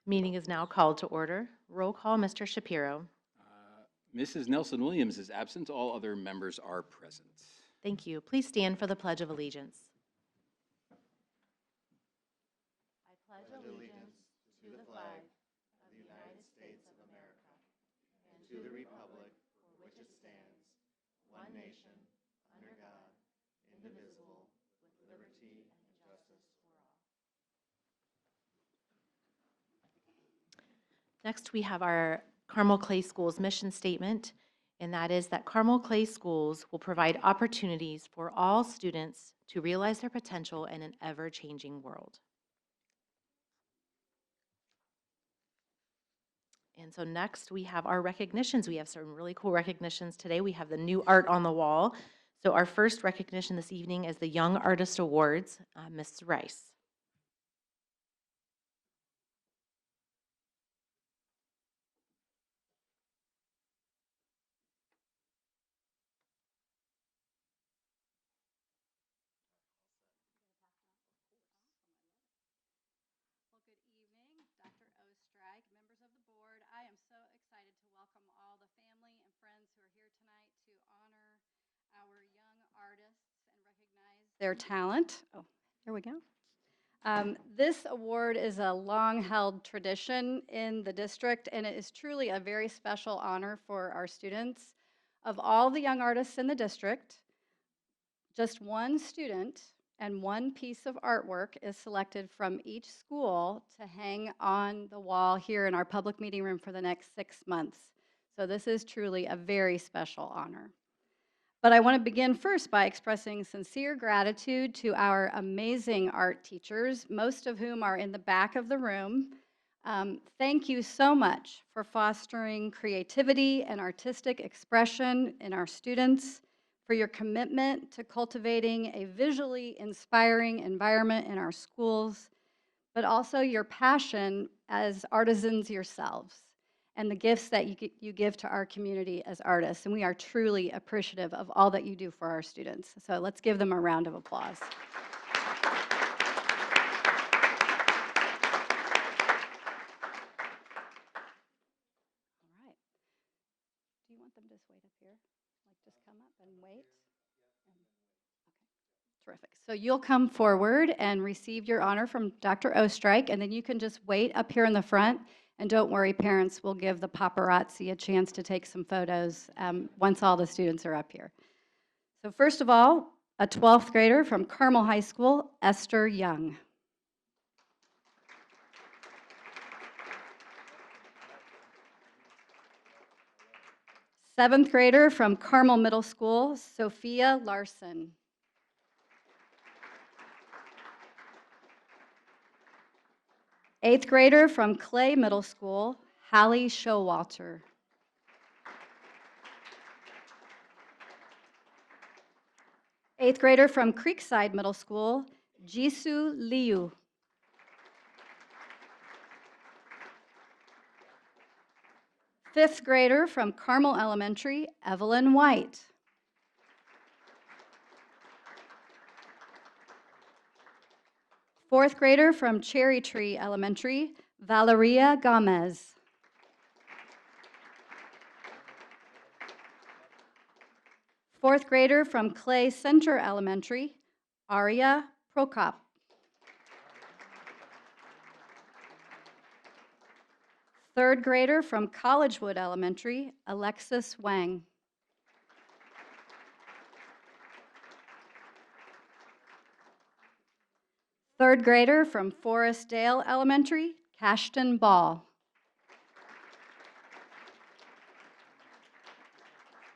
Meeting is now called to order. Roll call, Mr. Shapiro. Mrs. Nelson Williams is absent. All other members are present. Thank you. Please stand for the Pledge of Allegiance. I pledge allegiance to the flag of the United States of America and to the republic for which it stands, one nation, under God, indivisible, with liberty and justice for all. Next, we have our Carmel Clay Schools mission statement, and that is that Carmel Clay Schools will provide opportunities for all students to realize their potential in an ever-changing world. And so next, we have our recognitions. We have some really cool recognitions today. We have the new art on the wall. So our first recognition this evening is the Young Artist Awards. Ms. Rice. Well, good evening, Dr. Ostrike, members of the board. I am so excited to welcome all the family and friends who are here tonight to honor our young artists and recognize their talent. Oh, here we go. This award is a long-held tradition in the district, and it is truly a very special honor for our students. Of all the young artists in the district, just one student and one piece of artwork is selected from each school to hang on the wall here in our public meeting room for the next 6 months. So this is truly a very special honor. But I want to begin first by expressing sincere gratitude to our amazing art teachers, most of whom are in the back of the room. Thank you so much for fostering creativity and artistic expression in our students, for your commitment to cultivating a visually inspiring environment in our schools, but also your passion as artisans yourselves and the gifts that you give to our community as artists. And we are truly appreciative of all that you do for our students. So let's give them a round of applause. All right. Do you want them to just wait up here? Like just come up and wait? Okay, terrific. So you'll come forward and receive your honor from Dr. Ostrike, and then you can just wait up here in the front. And don't worry, parents, we'll give the paparazzi a chance to take some photos once all the students are up here. So first of all, a 12th grader from Carmel High School, Esther Young. Seventh grader from Carmel Middle School, Sophia Larson. Eighth grader from Clay Middle School, Hallie Showalter. Eighth grader from Creekside Middle School, Jisoo Liu. Fifth grader from Carmel Elementary, Evelyn White. Fourth grader from Cherry Tree Elementary, Valeria Gomez. Fourth grader from Clay Center Elementary, Aria Prokop. Third grader from Collegewood Elementary, Alexis Wang. Third grader from Forest Dale Elementary, Cashton Ball.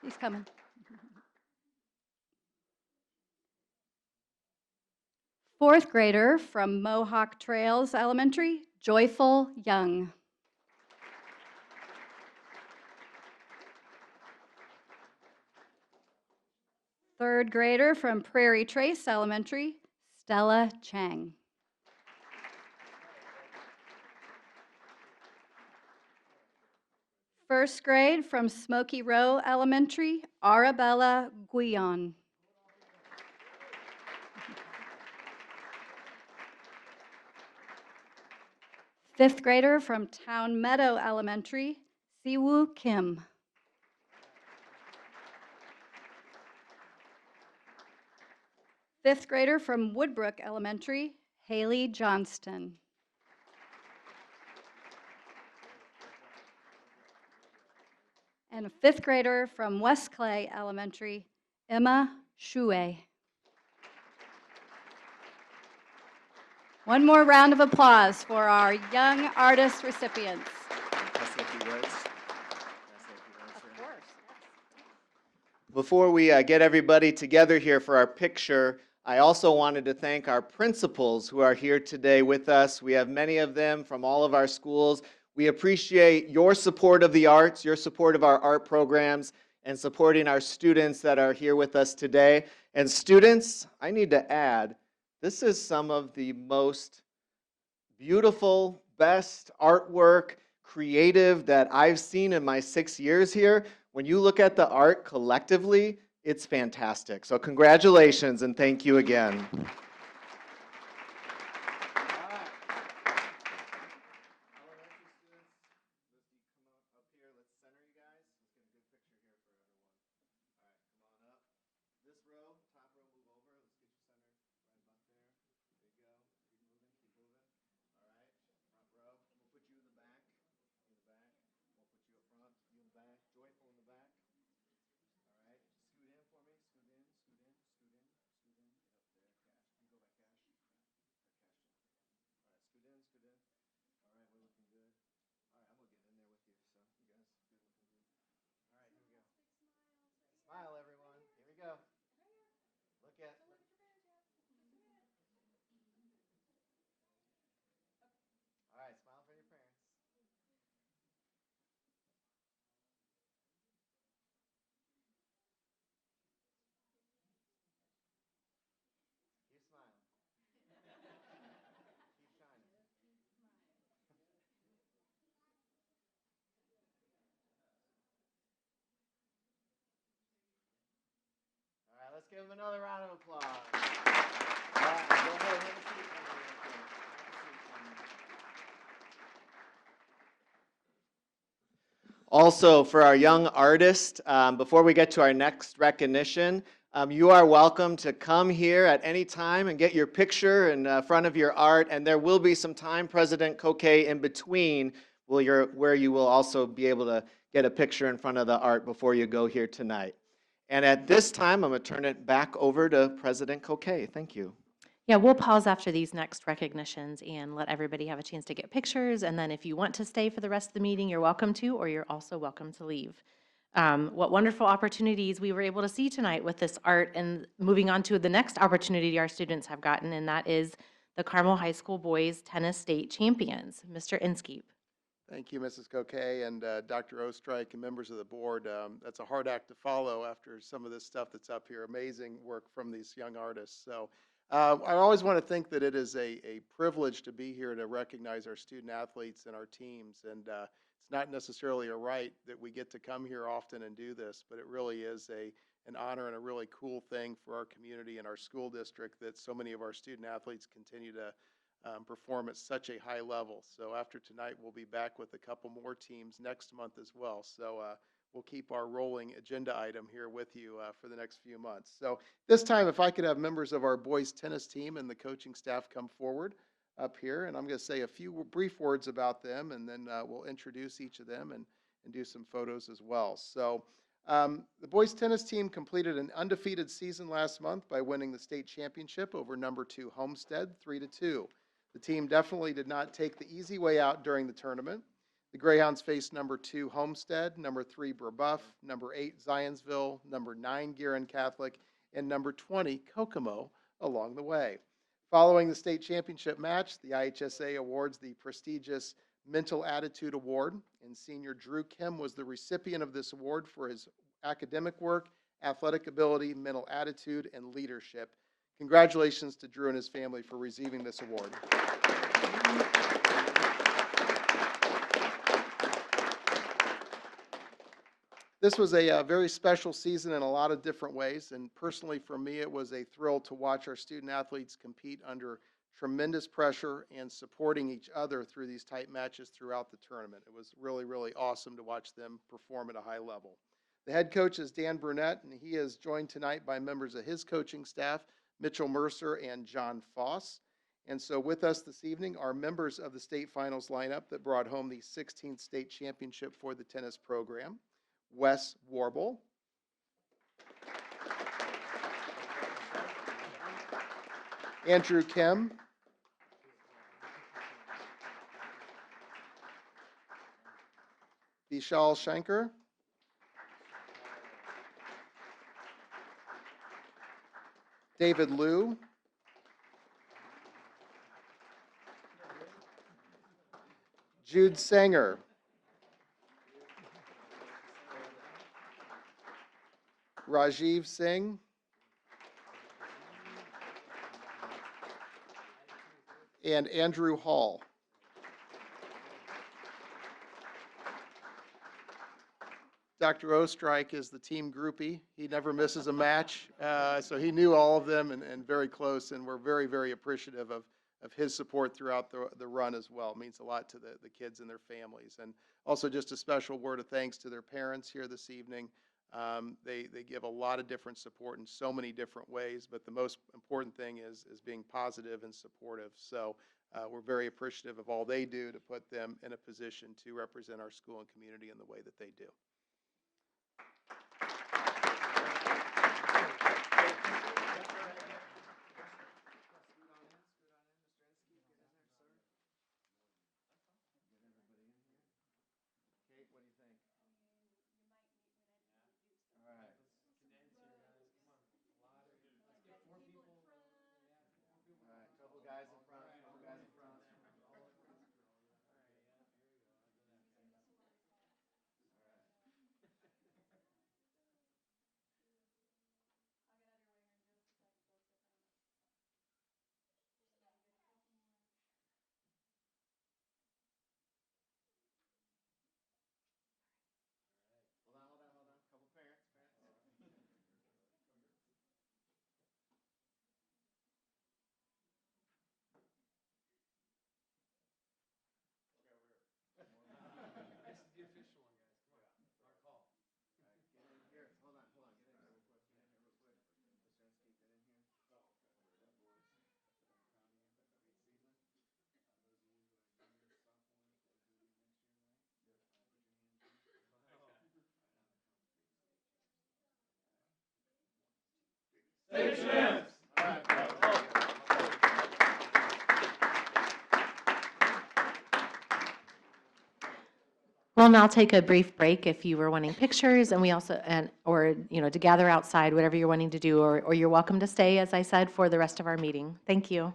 He's coming. Fourth grader from Mohawk Trails Elementary, Joyful Young. Third grader from Prairie Trace Elementary, Stella Chang. First grade from Smoky Row Elementary, Arabella Guion. Fifth grader from Town Meadow Elementary, Siwoo Kim. Fifth grader from Woodbrook Elementary, Haley Johnston. And a fifth grader from West Clay Elementary, Emma Shue. One more round of applause for our young artist recipients. Of course. Before we get everybody together here for our picture, I also wanted to thank our principals who are here today with us. We have many of them from all of our schools. We appreciate your support of the arts, your support of our art programs, and supporting our students that are here with us today. And students, I need to add, this is some of the most beautiful, best artwork, creative that I've seen in my 6 years here. When you look at the art collectively, it's fantastic. So congratulations and thank you again. Smile, everyone. Here we go. Look at. All right, smile for your parents. Keep smiling. Keep shining. All right, let's give them another round of applause. All right, go ahead, have a seat. Have a seat. Also, for our young artist, before we get to our next recognition, you are welcome to come here at any time and get your picture in front of your art, and there will be some time, President Koke, in between where you will also be able to get a picture in front of the art before you go here tonight. And at this time, I'm going to turn it back over to President Koke. Thank you. Yeah, we'll pause after these next recognitions and let everybody have a chance to get pictures. And then if you want to stay for the rest of the meeting, you're welcome to, or you're also welcome to leave. What wonderful opportunities we were able to see tonight with this art, and moving on to the next opportunity our students have gotten, and that is the Carmel High School Boys Tennis State Champions. Mr. Inskeep. Thank you, Mrs. Koke and Dr. Ostrike and members of the board. That's a hard act to follow after some of this stuff that's up here. Amazing work from these young artists. So I always want to think that it is a privilege to be here to recognize our student athletes and our teams. And it's not necessarily a right that we get to come here often and do this, but it really is an honor and a really cool thing for our community and our school district that so many of our student athletes continue to perform at such a high level. So after tonight, we'll be back with a couple more teams next month as well. So we'll keep our rolling agenda item here with you for the next few months. So this time, if I could have members of our boys tennis team and the coaching staff come forward up here, and I'm going to say a few brief words about them, and then we'll introduce each of them and do some photos as well. So the boys tennis team completed an undefeated season last month by winning the state championship over number 2 Homestead 3-2. The team definitely did not take the easy way out during the tournament. The Greyhounds faced number 2 Homestead, number 3 Brebeuf, number 8 Zionsville, number 9 Guerin Catholic, and number 20 Kokomo along the way. Following the state championship match, the IHSA awards the prestigious Mental Attitude Award, and senior Drew Kim was the recipient of this award for his academic work, athletic ability, mental attitude, and leadership. Congratulations to Drew and his family for receiving this award. This was a very special season in a lot of different ways, and personally for me, it was a thrill to watch our student athletes compete under tremendous pressure and supporting each other through these tight matches throughout the tournament. It was really, really awesome to watch them perform at a high level. The head coach is Dan Burnett, and he is joined tonight by members of his coaching staff, Mitchell Mercer and John Foss. And so with us this evening are members of the state finals lineup that brought home the 16th state championship for the tennis program. Wes Warble, Andrew Kim, Vishal Shankar, David Liu, Jude Sanger, Rajiv Singh, and Andrew Hall. Dr. Ostrike is the team groupie. He never misses a match, so he knew all of them and very close, and we're very, very appreciative of his support throughout the run as well. It means a lot to the kids and their families. And also just a special word of thanks to their parents here this evening. They give a lot of different support in so many different ways, but the most important thing is being positive and supportive. So we're very appreciative of all they do to put them in a position to represent our school and community in the way that they do. We'll now take a brief break if you were wanting pictures, and we also, or, to gather outside, whatever you're wanting to do, or you're welcome to stay, as I said, for the rest of our meeting. Thank you.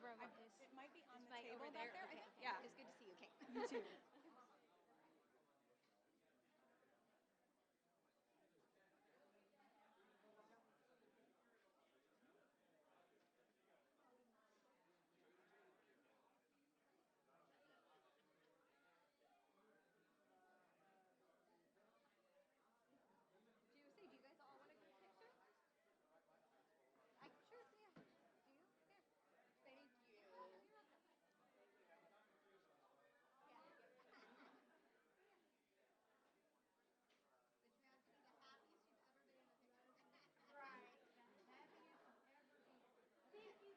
over what is? It might be on This the mic table over back there? there. Okay. Yeah. It's good to see you. Okay. You too. Do you guys all want to get a picture? I sure, yeah. Do you? There. Thank you. But you have to be the happiest you've ever been in a picture. Right. The happiest you've ever been. Thank you.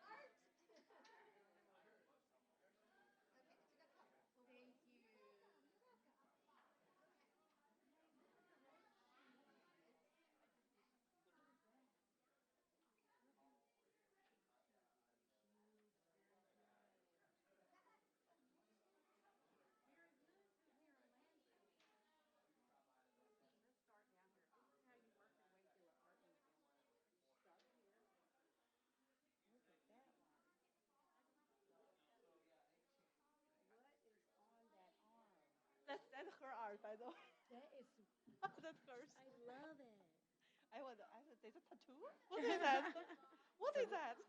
Art. Okay, it's a good couple. Thank you. That's her art, by the way. That is, That's hers. I love it. There's a tattoo? What is that? What is that?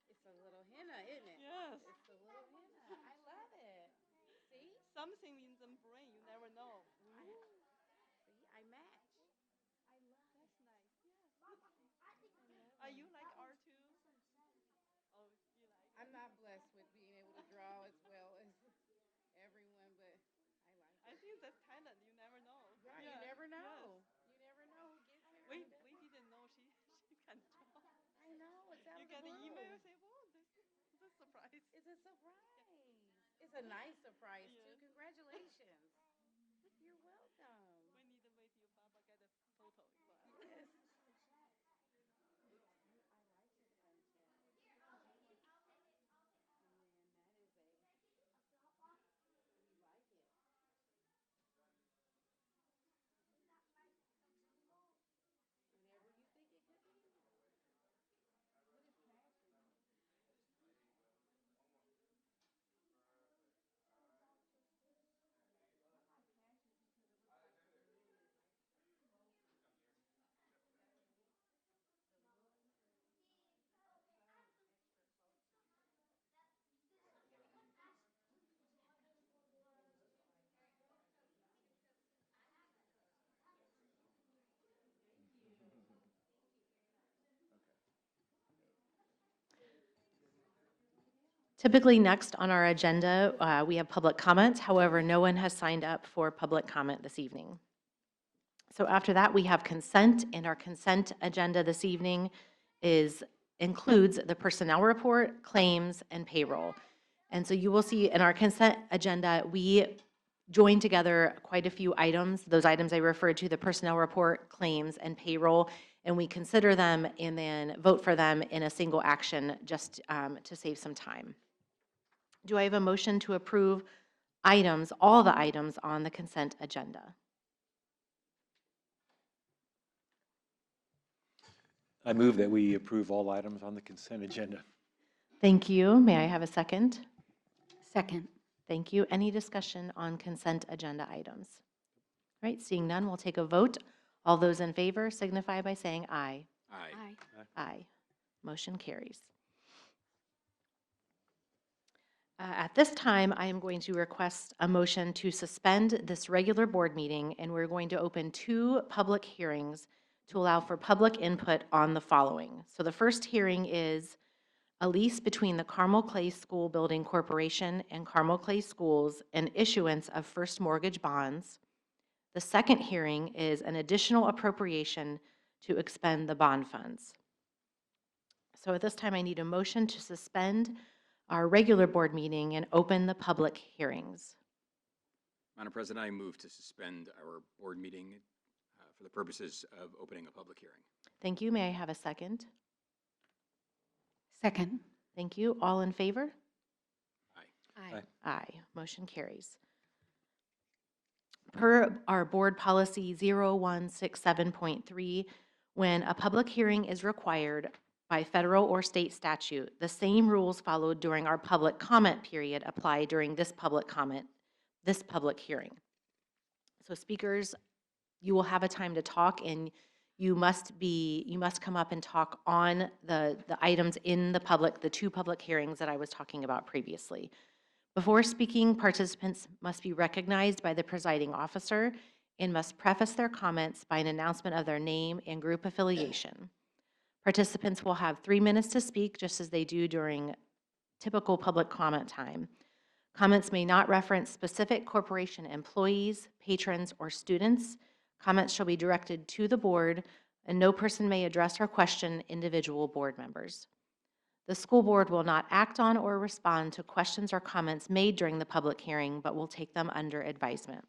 It's a little henna, isn't it? Yes. It's a little henna. I love it. See? Something in the brain, you never know. See, I match. I love it. That's nice. Yes. You like art too? Oh, you like it? I'm not blessed with being able to draw as well as everyone, but I like I it. think that's talent. You never know. Right, Yeah. you never know. Yes. You never know who gets here. We and who doesn't. didn't know she can draw. I know, it's out You of the get the blue. email and say, "Whoa, this is a surprise." It's a surprise. It's a nice surprise, too. Yes. Congratulations. You're welcome. We need to wait till Baba get a photo class. Yes. Typically, next on our agenda, we have public comment. However, no one has signed up for public comment this evening. So after that, we have consent, and our consent agenda this evening includes the personnel report, claims, and payroll. And so you will see in our consent agenda, we join together quite a few items. Those items I referred to, the personnel report, claims, and payroll, and we consider them and then vote for them in a single action just to save some time. Do I have a motion to approve items, all the items on the consent agenda? I move that we approve all items on the consent agenda. Thank you. May I have a second? Second. Thank you. Any discussion on consent agenda items? All right, seeing none, we'll take a vote. All those in favor signify by saying aye. Aye. Aye. Motion carries. At this time, I am going to request a motion to suspend this regular board meeting, and we're going to open 2 public hearings to allow for public input on the following. So the first hearing is a lease between the Carmel Clay School Building Corporation and Carmel Clay Schools and issuance of first mortgage bonds. The second hearing is an additional appropriation to expend the bond funds. So at this time, I need a motion to suspend our regular board meeting and open the public hearings. Madam President, I move to suspend our board meeting for the purposes of opening a public hearing. Thank you. May I have a second? Second. Thank you. All in favor? Aye. Aye. Aye. Motion carries. Per our board policy 0167.3, when a public hearing is required, by federal or state statute. The same rules followed during our public comment period apply during this public hearing. So speakers, you will have a time to talk, and you must come up and talk on the items in the two public hearings that I was talking about previously. Before speaking, participants must be recognized by the presiding officer and must preface their comments by an announcement of their name and group affiliation. Participants will have 3 minutes to speak, just as they do during typical public comment time. Comments may not reference specific corporation employees, patrons, or students. Comments shall be directed to the board, and no person may address or question individual board members. The school board will not act on or respond to questions or comments made during the public hearing, but will take them under advisement.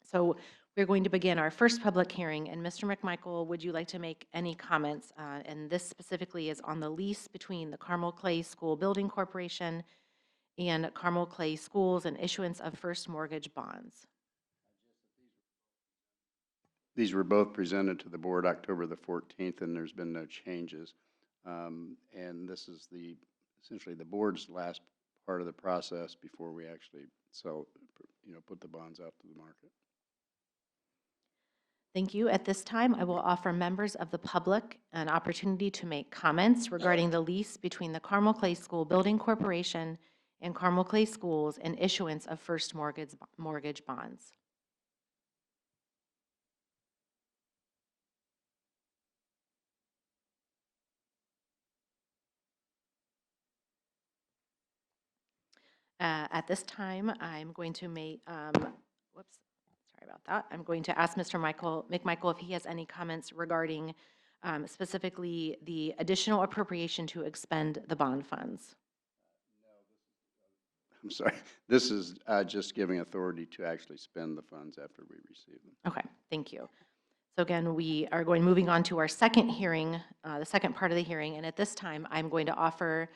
So we're going to begin our first public hearing, and Mr. McMichael, would you like to make any comments? And this specifically is on the lease between the Carmel Clay School Building Corporation and Carmel Clay Schools and issuance of first mortgage bonds. These were both presented to the board October the 14th, and there's been no changes. And this is essentially the board's last part of the process before we actually put the bonds out to the market. Thank you. At this time, I will offer members of the public an opportunity to make comments regarding the lease between the Carmel Clay School Building Corporation and Carmel Clay Schools and issuance of first mortgage bonds. At this time, I'm going to make, sorry about that. I'm going to ask Mr. McMichael if he has any comments regarding specifically the additional appropriation to expend the bond funds. I'm sorry. This is just giving authority to actually spend the funds after we receive them. Okay, thank you. So again, we are moving on to our second hearing, the second part of the hearing, and at this time, I'm going to offer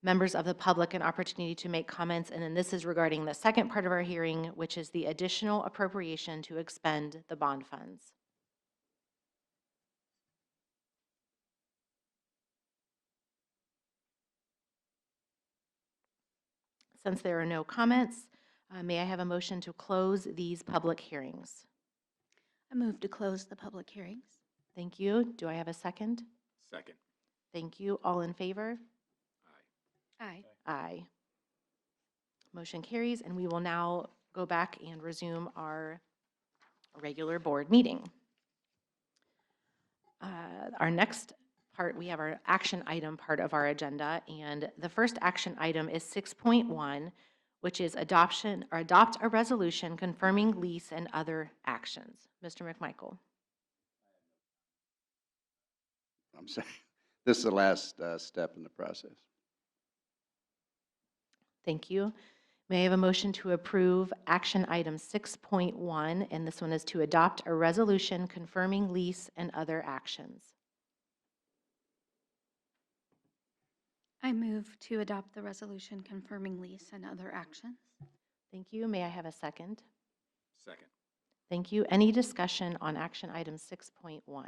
members of the public an opportunity to make comments, and then this is regarding the second part of our hearing, which is the additional appropriation to expend the bond funds. Since there are no comments, may I have a motion to close these public hearings? I move to close the public hearings. Thank you. Do I have a second? Second. Thank you. All in favor? Aye. Aye. Motion carries, and we will now go back and resume our regular board meeting. Our next part, we have our action item part of our agenda, and the first action item is 6.1, which is adopt a resolution confirming lease and other actions. Mr. McMichael. I'm sorry. This is the last step in the process. Thank you. May I have a motion to approve action item 6.1, and this one is to adopt a resolution confirming lease and other actions. I move to adopt the resolution confirming lease and other actions. Thank you. May I have a second? Second. Thank you. Any discussion on action item 6.1? All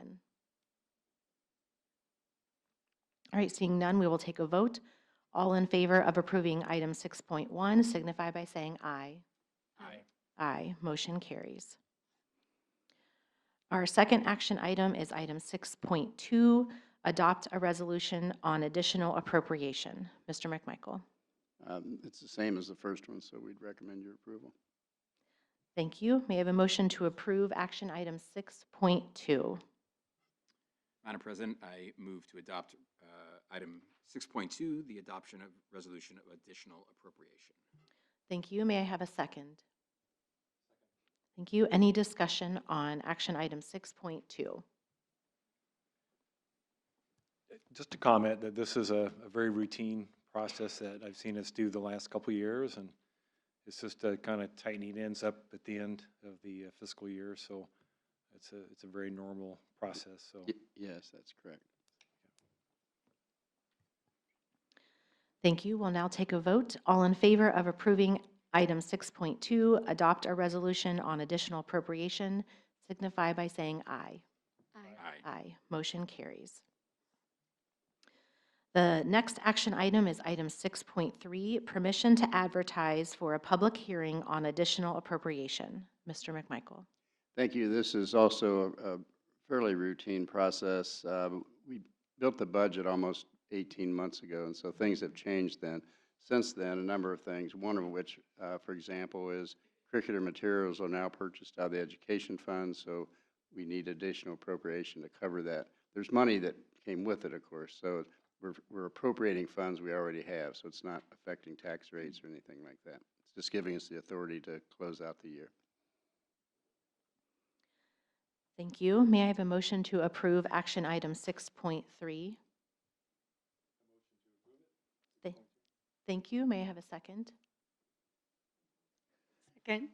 right, seeing none, we will take a vote. All in favor of approving item 6.1 signify by saying aye. Aye. Aye. Motion carries. Our second action item is item 6.2, adopt a resolution on additional appropriation. Mr. McMichael. It's the same as the first one, so we'd recommend your approval. Thank you. May I have a motion to approve action item 6.2? Madam President, I move to adopt item 6.2, the adoption of resolution of additional appropriation. Thank you. May I have a second? Thank you. Any discussion on action item 6.2? Just to comment that this is a very routine process that I've seen us do the last couple of years, and it's just kind of tightening ends up at the end of the fiscal year, so it's a very normal process. So Yes, that's correct. Thank you. We'll now take a vote. All in favor of approving item 6.2, adopt a resolution on additional appropriation, signify by saying aye. Aye. Aye. Aye. Motion carries. The next action item is item 6.3, permission to advertise for a public hearing on additional appropriation. Mr. McMichael. Thank you. This is also a fairly routine process. We built the budget almost 18 months ago, and so things have changed then. Since then, a number of things, one of which, for example, is curricular materials are now purchased out of the education fund, so we need additional appropriation to cover that. There's money that came with it, of course, so we're appropriating funds we already have, so it's not affecting tax rates or anything like that. It's just giving us the authority to close out the year. Thank you. May I have a motion to approve action item 6.3? Thank you. May I have a second? Second.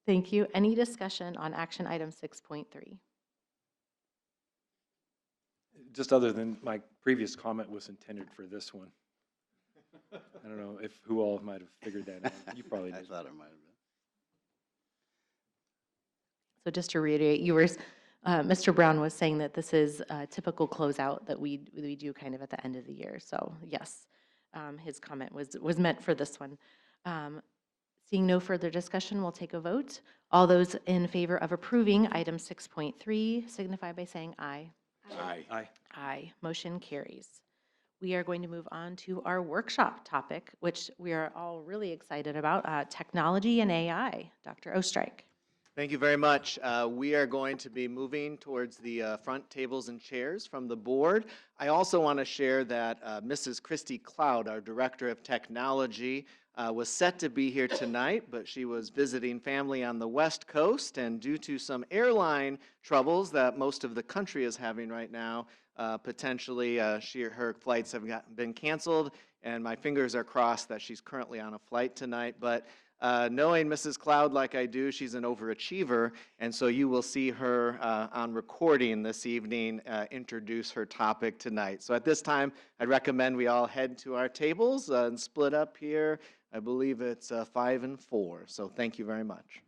Thank you. Any discussion on action item 6.3? Just other than my previous comment was intended for this one. I don't know if who all might have figured that out. You probably I did. thought it might have been. So just to reiterate, Mr. Brown was saying that this is a typical closeout that we do kind of at the end of the year. So yes, his comment was meant for this one. Seeing no further discussion, we'll take a vote. All those in favor of approving item 6.3 signify by saying aye. Aye. Aye. Aye. Motion carries. We are going to move on to our workshop topic, which we are all really excited about, technology and AI. Dr. Ostrike. Thank you very much. We are going to be moving towards the front tables and chairs from the board. I also want to share that Mrs. Christy Cloud, our Director of Technology, was set to be here tonight, but she was visiting family on the West Coast, and due to some airline troubles that most of the country is having right now, potentially her flights have been canceled, and my fingers are crossed that she's currently on a flight tonight. But knowing Mrs. Cloud like I do, she's an overachiever, and so you will see her on recording this evening introduce her topic tonight. So at this time, I'd recommend we all head to our tables and split up here. I believe it's 5 and 4, so thank you very much.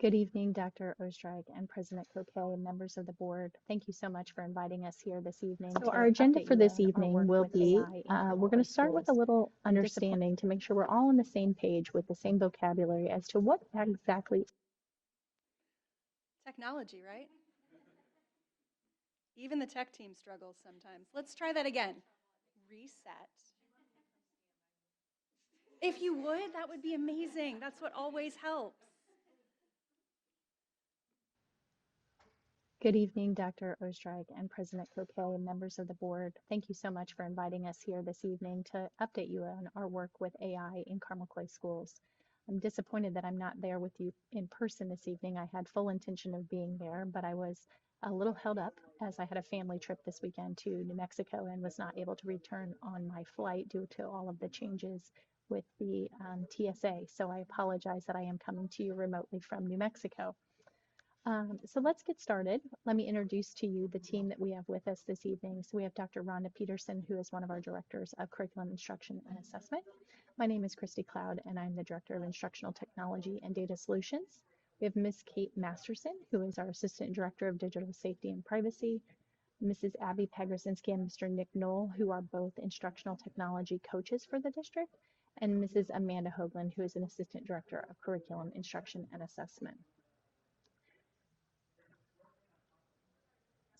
Good evening, Dr. Ostrike and President Coquet and members of the board. Thank you so much for inviting us here this evening. So our agenda for this evening will be, we're going to start with a little understanding to make sure we're all on the same page with the same vocabulary as to what exactly. Technology, right? Even the tech team struggles sometimes. Let's try that again. Reset. If you would, that would be amazing. That's what always helps. Good evening, Dr. Ostrike and President Coquet and members of the board. Thank you so much for inviting us here this evening to update you on our work with AI in Carmel Clay schools. I'm disappointed that I'm not there with you in person this evening. I had full intention of being there, but I was a little held up as I had a family trip this weekend to New Mexico and was not able to return on my flight due to all of the changes with the TSA. So I apologize that I am coming to you remotely from New Mexico. So let's get started. Let me introduce to you the team that we have with us this evening. So we have Dr. Rhonda Peterson, who is one of our directors of curriculum instruction and assessment. My name is Christy Cloud, and I'm the director of instructional technology and data solutions. We have Ms. Kate Masterson, who is our assistant director of digital safety and privacy. Mrs. Abby Pegrasinski and Mr. Nick Knoll, who are both instructional technology coaches for the district, and Mrs. Amanda Hoagland, who is an assistant director of curriculum instruction and assessment.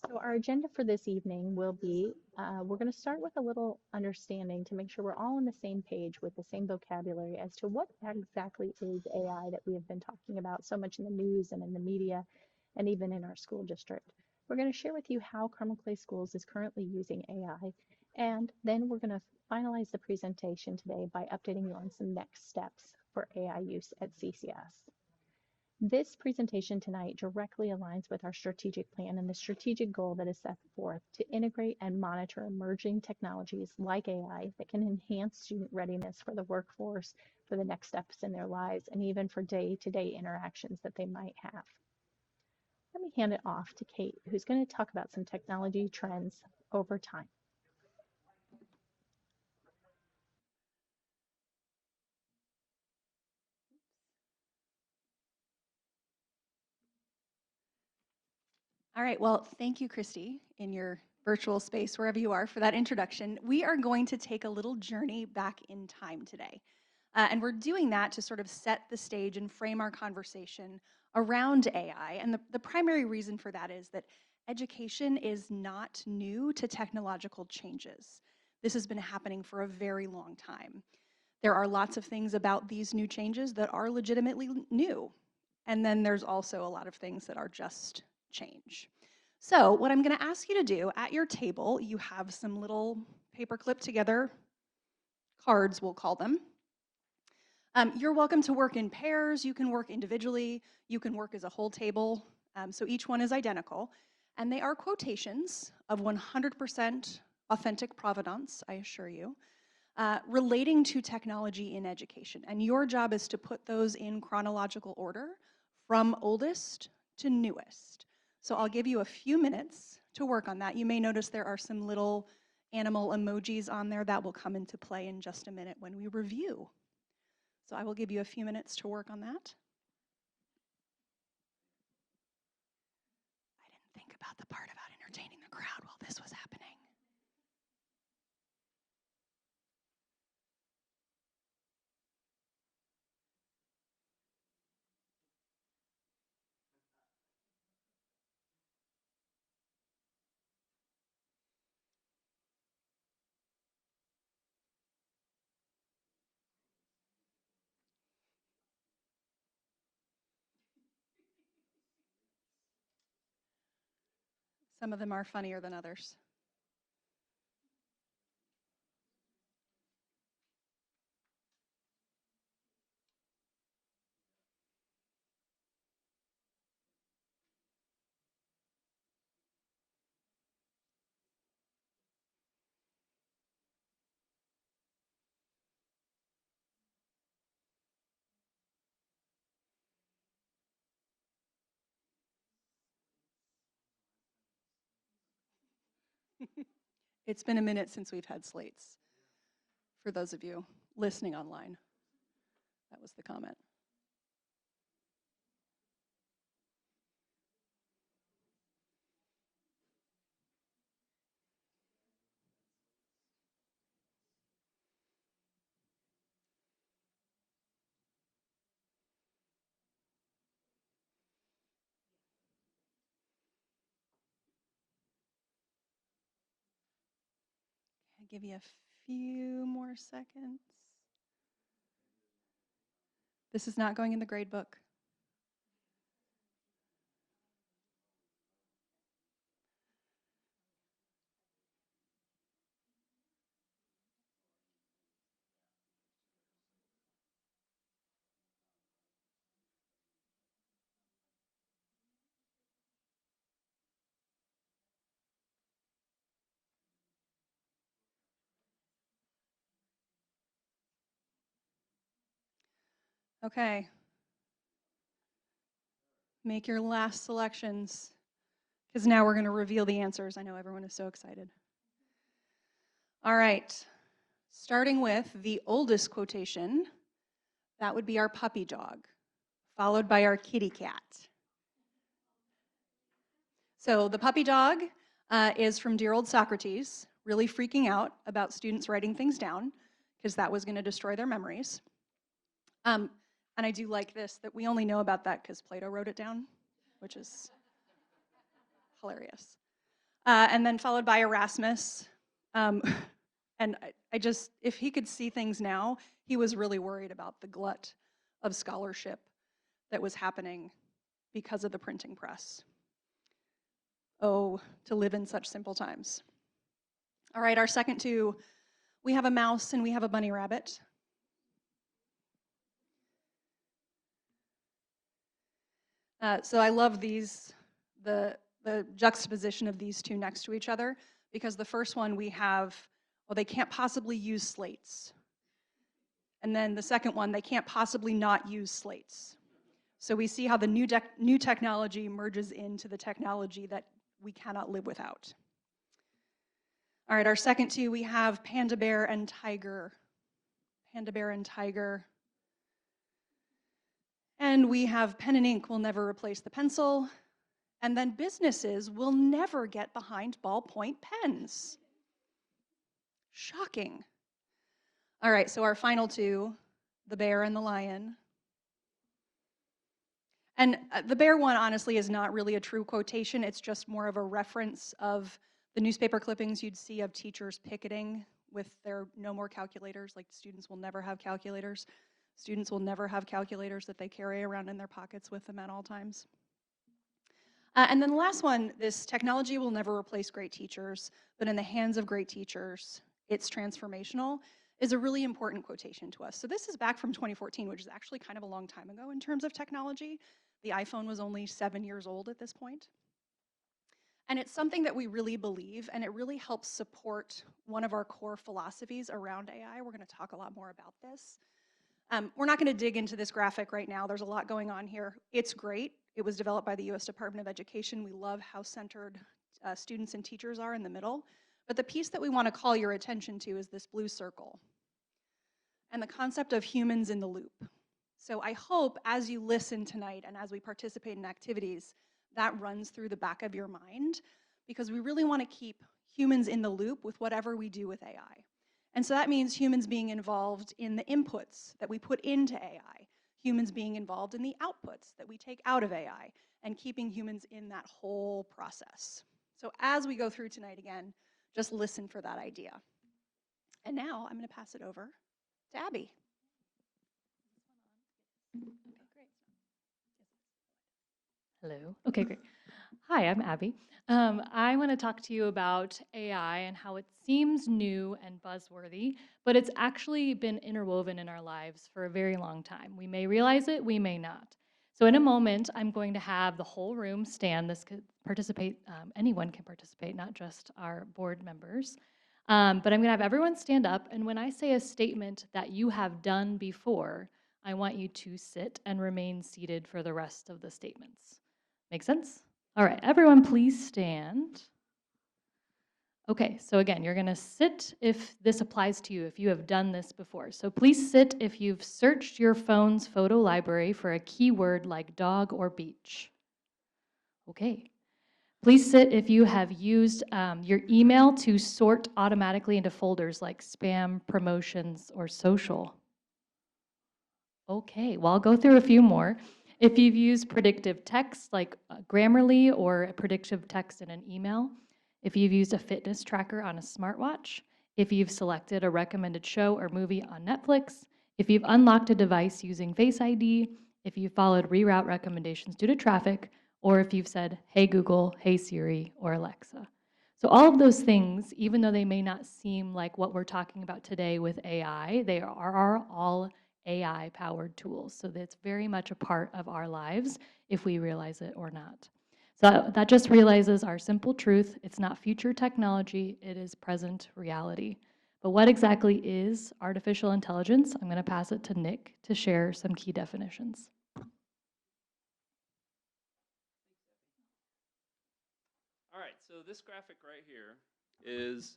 So our agenda for this evening will be, we're going to start with a little understanding to make sure we're all on the same page with the same vocabulary as to what exactly is AI that we have been talking about so much in the news and in the media and even in our school district. We're going to share with you how Carmel Clay Schools is currently using AI, and then we're going to finalize the presentation today by updating you on some next steps for AI use at CCS. This presentation tonight directly aligns with our strategic plan and the strategic goal that is set forth to integrate and monitor emerging technologies like AI that can enhance student readiness for the workforce, for the next steps in their lives, and even for day-to-day interactions that they might have. Let me hand it off to Kate, who's going to talk about some technology trends over time. All right, well, thank you, Christy, in your virtual space, wherever you are, for that introduction. We are going to take a little journey back in time today. And we're doing that to sort of set the stage and frame our conversation around AI. And the primary reason for that is that education is not new to technological changes. This has been happening for a very long time. There are lots of things about these new changes that are legitimately new. And then there's also a lot of things that are just change. So what I'm going to ask you to do, at your table, you have some little paper clipped together cards, we'll call them. You're welcome to work in pairs, you can work individually, you can work as a whole table, so each one is identical. And they are quotations of 100% authentic provenance, I assure you, relating to technology in education. And your job is to put those in chronological order from oldest to newest. So I'll give you a few minutes to work on that. You may notice there are some little animal emojis on there that will come into play in just a minute when we review. So I will give you a few minutes to work on that. I didn't think about the part about entertaining the crowd while this was happening. Some of them are funnier than others. It's been a minute since we've had slates. For those of you listening online, that was the comment. I'll give you a few more seconds. This is not going in the grade book. Okay. Make your last selections, because now we're going to reveal the answers. I know everyone is so excited. All right. Starting with the oldest quotation, that would be our puppy dog, followed by our kitty cat. So the puppy dog is from dear old Socrates, really freaking out about students writing things down, because that was going to destroy their memories. And I do like this, that we only know about that because Plato wrote it down, which is hilarious. And then followed by Erasmus. And I just, if he could see things now, he was really worried about the glut of scholarship that was happening because of the printing press. Oh, to live in such simple times. All right, our second two, we have a mouse and we have a bunny rabbit. So I love these, the juxtaposition of these two next to each other, because the first one we have, well, they can't possibly use slates. And then the second one, they can't possibly not use slates. So we see how the new technology merges into the technology that we cannot live without. All right, our second two, we have panda bear and tiger. Panda bear and tiger. And we have pen and ink will never replace the pencil. And then businesses will never get behind ballpoint pens. Shocking. All right, so our final two, the bear and the lion. And the bear one, honestly, is not really a true quotation. It's just more of a reference of the newspaper clippings you'd see of teachers picketing with their no more calculators, like students will never have calculators. Students will never have calculators that they carry around in their pockets with them at all times. And then the last one, this technology will never replace great teachers, but in the hands of great teachers, it's transformational, is a really important quotation to us. So this is back from 2014, which is actually kind of a long time ago in terms of technology. The iPhone was only 7 years old at this point. And it's something that we really believe, and it really helps support one of our core philosophies around AI. We're going to talk a lot more about this. We're not going to dig into this graphic right now. There's a lot going on here. It's great. It was developed by the US Department of Education. We love how centered students and teachers are in the middle. But the piece that we want to call your attention to is this blue circle and the concept of humans in the loop. So I hope as you listen tonight and as we participate in activities, that runs through the back of your mind, because we really want to keep humans in the loop with whatever we do with AI. And so that means humans being involved in the inputs that we put into AI, humans being involved in the outputs that we take out of AI, and keeping humans in that whole process. So as we go through tonight again, just listen for that idea. And now I'm going to pass it over to Abby. Hello. Okay, great. Hi, I'm Abby. I want to talk to you about AI and how it seems new and buzzworthy, but it's actually been interwoven in our lives for a very long time. We may realize it, we may not. So in a moment, I'm going to have the whole room stand. This could participate, anyone can participate, not just our board members. But I'm going to have everyone stand up, and when I say a statement that you have done before, I want you to sit and remain seated for the rest of the statements. Make sense? All right, everyone please stand. Okay, so again, you're gonna sit if this applies to you, if you have done this before. So please sit if you've searched your phone's photo library for a keyword like dog or beach. Okay. Please sit if you have used your email to sort automatically into folders like spam, promotions, or social. Okay, well, I'll go through a few more. If you've used predictive text like Grammarly or a predictive text in an email, if you've used a fitness tracker on a smartwatch, if you've selected a recommended show or movie on Netflix, if you've unlocked a device using Face ID, if you've followed reroute recommendations due to traffic, or if you've said, "Hey Google," "Hey Siri," or Alexa. So all of those things, even though they may not seem like what we're talking about today with AI, they are all AI-powered tools. So that's very much a part of our lives if we realize it or not. So that just realizes our simple truth. It's not future technology, it is present reality. But what exactly is artificial intelligence? I'm going to pass it to Nick to share some key definitions. All right, so this graphic right here is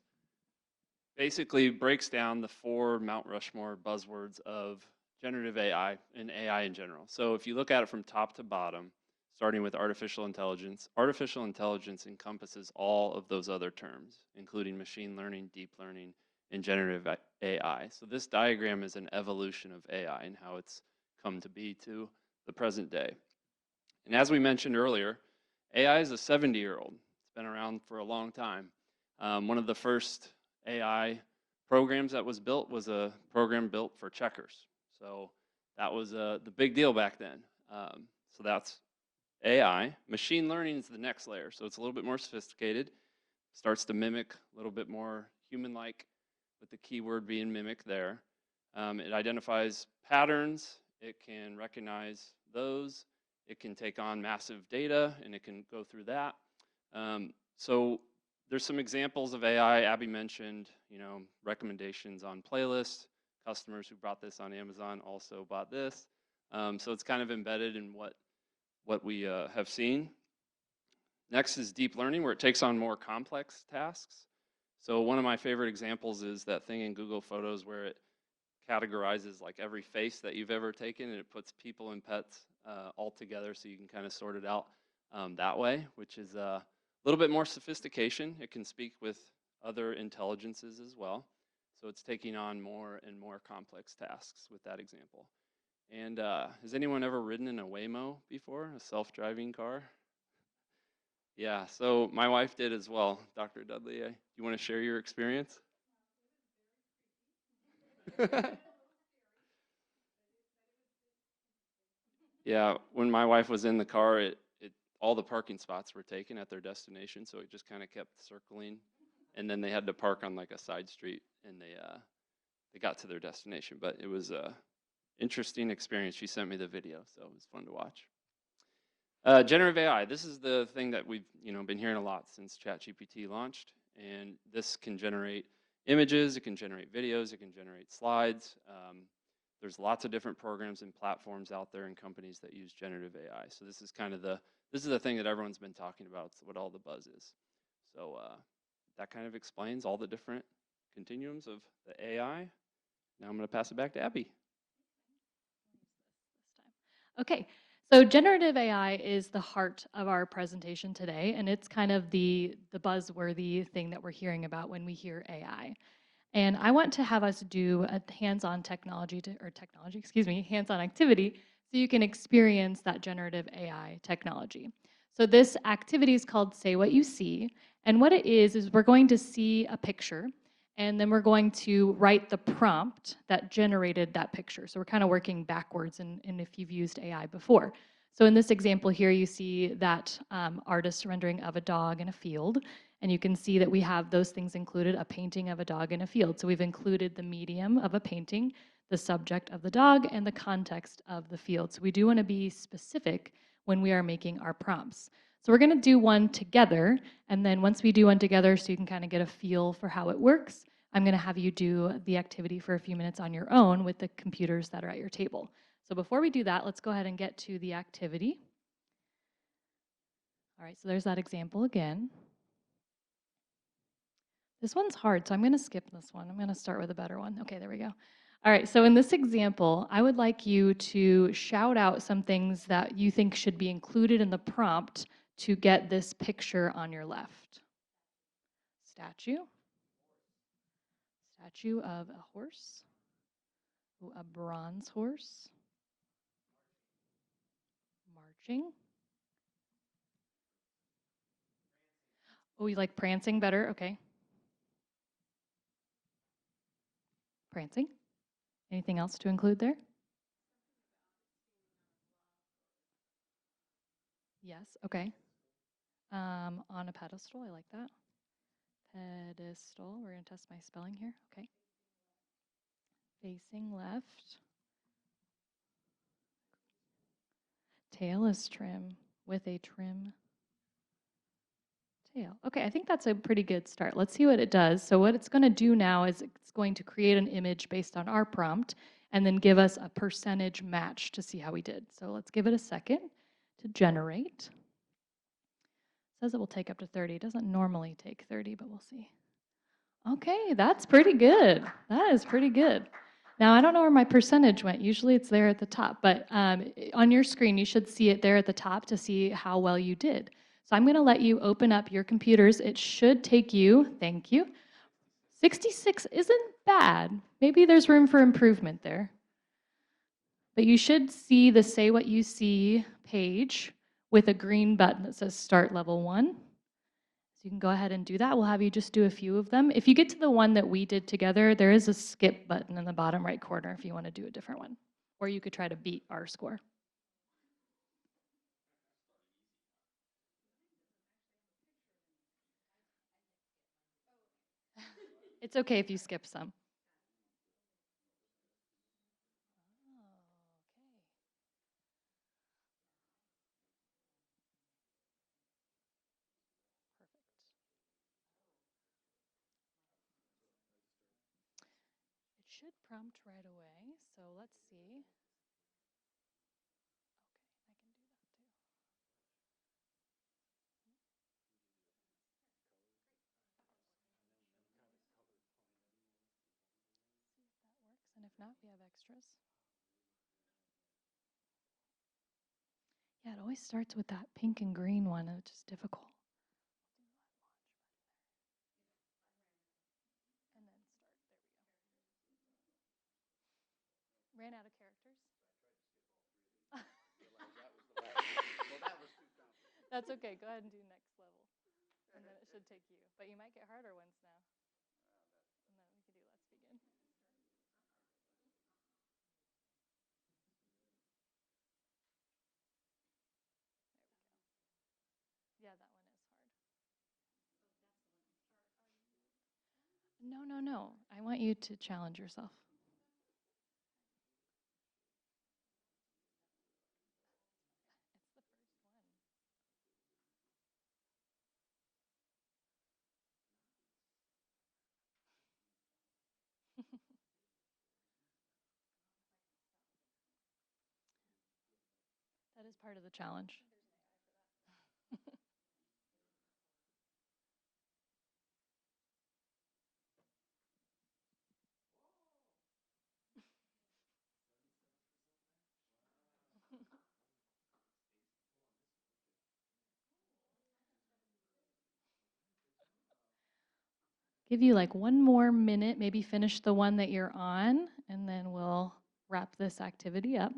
basically breaks down the 4 Mount Rushmore buzzwords of generative AI and AI in general. So if you look at it from top to bottom, starting with artificial intelligence encompasses all of those other terms, including machine learning, deep learning, and generative AI. So this diagram is an evolution of AI and how it's come to be to the present day. And as we mentioned earlier, AI is a 70-year-old. It's been around for a long time. One of the first AI programs that was built was a program built for checkers. So that was the big deal back then. So that's AI. Machine learning is the next layer, so it's a little bit more sophisticated. Starts to mimic a little bit more human-like, with the keyword being mimic there. It identifies patterns. It can recognize those. It can take on massive data, and it can go through that. So there's some examples of AI. Abby mentioned, recommendations on playlists. Customers who bought this on Amazon also bought this. So it's kind of embedded in what we have seen. Next is deep learning, where it takes on more complex tasks. So one of my favorite examples is that thing in Google Photos where it categorizes like every face that you've ever taken, and it puts people and pets all together, so you can kind of sort it out that way, which is a little bit more sophistication. It can speak with other intelligences as well. So it's taking on more and more complex tasks with that example. And has anyone ever ridden in a Waymo before, a self-driving car? Yeah, so my wife did as well. Dr. Dudley, you want to share your experience? Yeah, when my wife was in the car, all the parking spots were taken at their destination, so it just kind of kept circling, and then they had to park on like a side street, and they got to their destination. But it was a interesting experience. She sent me the video, so it was fun to watch. Generative AI, this is the thing that we've been hearing a lot since ChatGPT launched, and this can generate images, it can generate videos, it can generate slides. There's lots of different programs and platforms out there and companies that use generative AI. So this is kind of the thing that everyone's been talking about. It's what all the buzz is. So that kind of explains all the different continuums of the AI. Now I'm going to pass it back to Abby. Okay, so generative AI is the heart of our presentation today, and it's kind of the buzzworthy thing that we're hearing about when we hear AI. And I want to have us do a hands-on hands-on activity so you can experience that generative AI technology. So this activity is called Say What You See, and what it is we're going to see a picture, and then we're going to write the prompt that generated that picture. So we're kind of working backwards in if you've used AI before. So in this example here, you see that artist rendering of a dog in a field, and you can see that we have those things included, a painting of a dog in a field. So we've included the medium of a painting, the subject of the dog, and the context of the field. So we do want to be specific when we are making our prompts. So we're going to do one together, and then once we do one together so you can kind of get a feel for how it works, I'm going to have you do the activity for a few minutes on your own with the computers that are at your table. So before we do that, let's go ahead and get to the activity. All right, so there's that example again. This one's hard, so I'm going to skip this one. I'm going to start with a better one. Okay, there we go. All right, so in this example, I would like you to shout out some things that you think should be included in the prompt to get this picture on your left. Statue. Statue of a horse. Ooh, a bronze horse. Marching. Oh, you like prancing better? Okay. Prancing. Anything else to include there? Yes, okay. On a pedestal, I like that. Pedestal, we're going to test my spelling here. Okay. Facing left. Tail is trim with a trim tail. Okay, I think that's a pretty good start. Let's see what it does. So what it's going to do now is it's going to create an image based on our prompt and then give us a percentage match to see how we did. So let's give it a second to generate. It says it will take up to 30. It doesn't normally take 30, but we'll see. Okay, that's pretty good. That is pretty good. Now, I don't know where my percentage went. Usually it's there at the top, but on your screen, you should see it there at the top to see how well you did. So I'm going to let you open up your computers. It should take you, thank you, 66 isn't bad. Maybe there's room for improvement there. But you should see the Say What You See page with a green button that says Start Level 1. So you can go ahead and do that. We'll have you just do a few of them. If you get to the one that we did together, there is a skip button in the bottom right corner if you want to do a different one. Or you could try to beat our score. It's okay if you skip some. It should prompt right away, so let's see. Okay, I can do that too. See if that works, and if not, we have extras. Yeah, it always starts with that pink and green one, which is difficult. And then start. There we go. Ran out of characters. That's okay. Go ahead and do next level. And then it should take you. But you might get harder ones now. And then we can do let's begin. There we go. Yeah, that one is hard. No, no, no. I want you to challenge yourself. It's the first one. That is part of the challenge. Give you like 1 more minute, maybe finish the one that you're on, and then we'll wrap this activity up.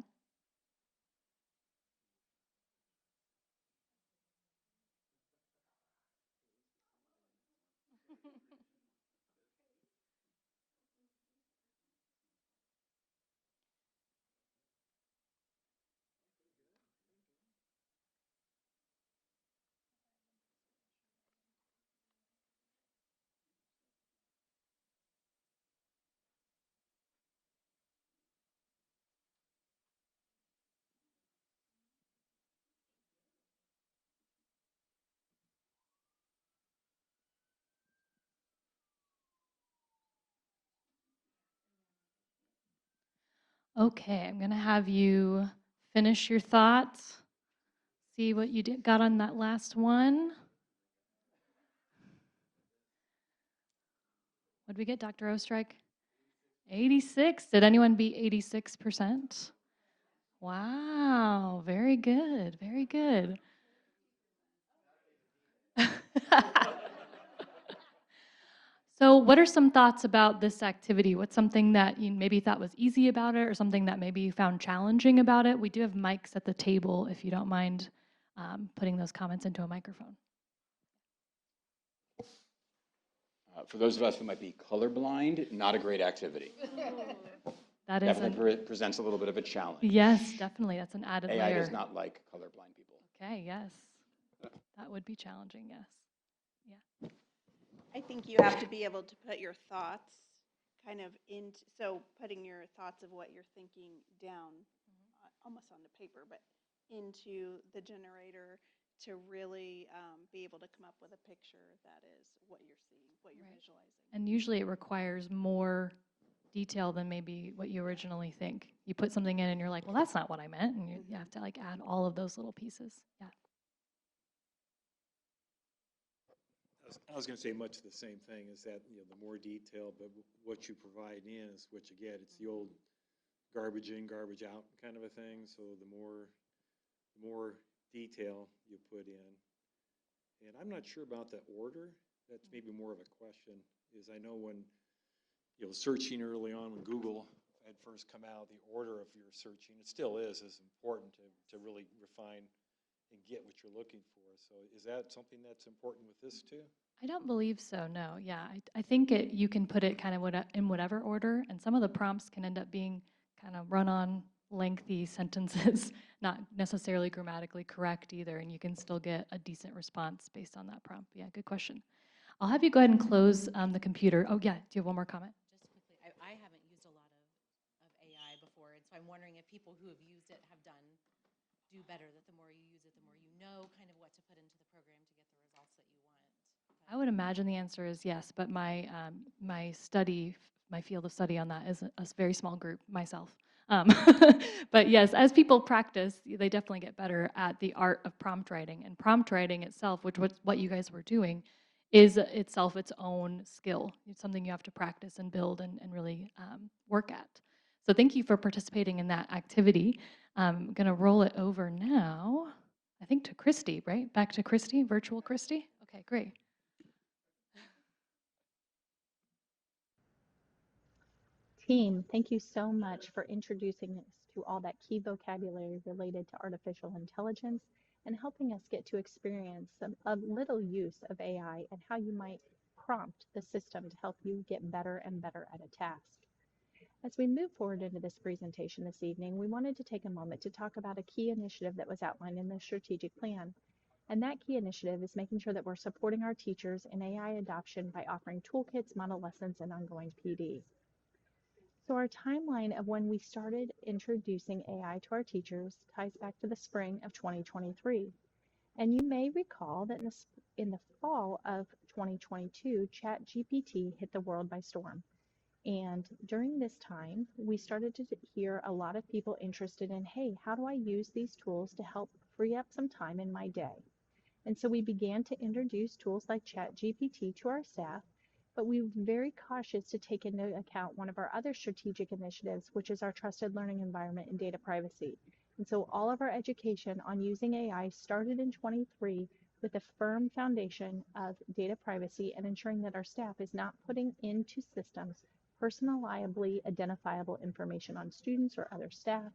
Okay, I'm going to have you finish your thoughts. See what you got on that last one. What did we get, Dr. Ostrike? 86. Did anyone beat 86%? Wow, very good, very good. So what are some thoughts about this activity? What's something that you maybe thought was easy about it or something that maybe you found challenging about it? We do have mics at the table if you don't mind putting those comments into a microphone. For those of us who might be colorblind, not a great activity. That is Definitely presents a little bit of a challenge. Yes, definitely. That's an added AI layer. does not like colorblind people. Okay, yes. That would be challenging, yes. Yeah. I think you have to be able to put your thoughts kind of into, so putting your thoughts of what you're thinking down, almost onto paper, but into the generator to really be able to come up with a picture that is what you're seeing, what you're visualizing. And usually it requires more detail than maybe what you originally think. You put something in and you're like, well, that's not what I meant. And you have to like add all of those little pieces. Yeah. I was going to say much the same thing, is that, the more detail, but what you provide in is what you get. It's the old garbage in, garbage out kind of a thing. So the more detail you put in. And I'm not sure about the order. That's maybe more of a question, is I know when, searching early on when Google had first come out, the order of your searching, it still is important to really refine and get what you're looking for. So is that something that's important with this too? I don't believe so, no. Yeah, I think you can put it kind of in whatever order, and some of the prompts can end up being kind of run-on lengthy sentences, not necessarily grammatically correct either, and you can still get a decent response based on that prompt. Yeah, good question. I'll have you go ahead and close the computer. Oh, yeah, do you have one more comment? Just quickly, I haven't used a lot of AI before, and so I'm wondering if people who have used it do better, that the more you use it, the more you know kind of what to put into the program to get the results that you want. I would imagine the answer is yes, but my my field of study on that is a very small group, myself. Um, but yes, as people practice, they definitely get better at the art of prompt writing. And prompt writing itself, which what you guys were doing, is itself its own skill. It's something you have to practice and build and really work at. So thank you for participating in that activity. I'm going to roll it over now, I think to Christy, right? Back to Christy, virtual Christy? Okay, great. Team, thank you so much for introducing us to all that key vocabulary related to artificial intelligence and helping us get to experience a little use of AI and how you might prompt the system to help you get better and better at a task. As we move forward into this presentation this evening, we wanted to take a moment to talk about a key initiative that was outlined in the strategic plan. And that key initiative is making sure that we're supporting our teachers in AI adoption by offering toolkits, model lessons, and ongoing PD. So our timeline of when we started introducing AI to our teachers ties back to the spring of 2023. And you may recall that in the fall of 2022, ChatGPT hit the world by storm. And during this time, we started to hear a lot of people interested in, hey, how do I use these tools to help free up some time in my day? And so we began to introduce tools like ChatGPT to our staff, but we were very cautious to take into account one of our other strategic initiatives, which is our trusted learning environment and data privacy. And so all of our education on using AI started in 23 with a firm foundation of data privacy and ensuring that our staff is not putting into systems personally identifiable information on students or other staff,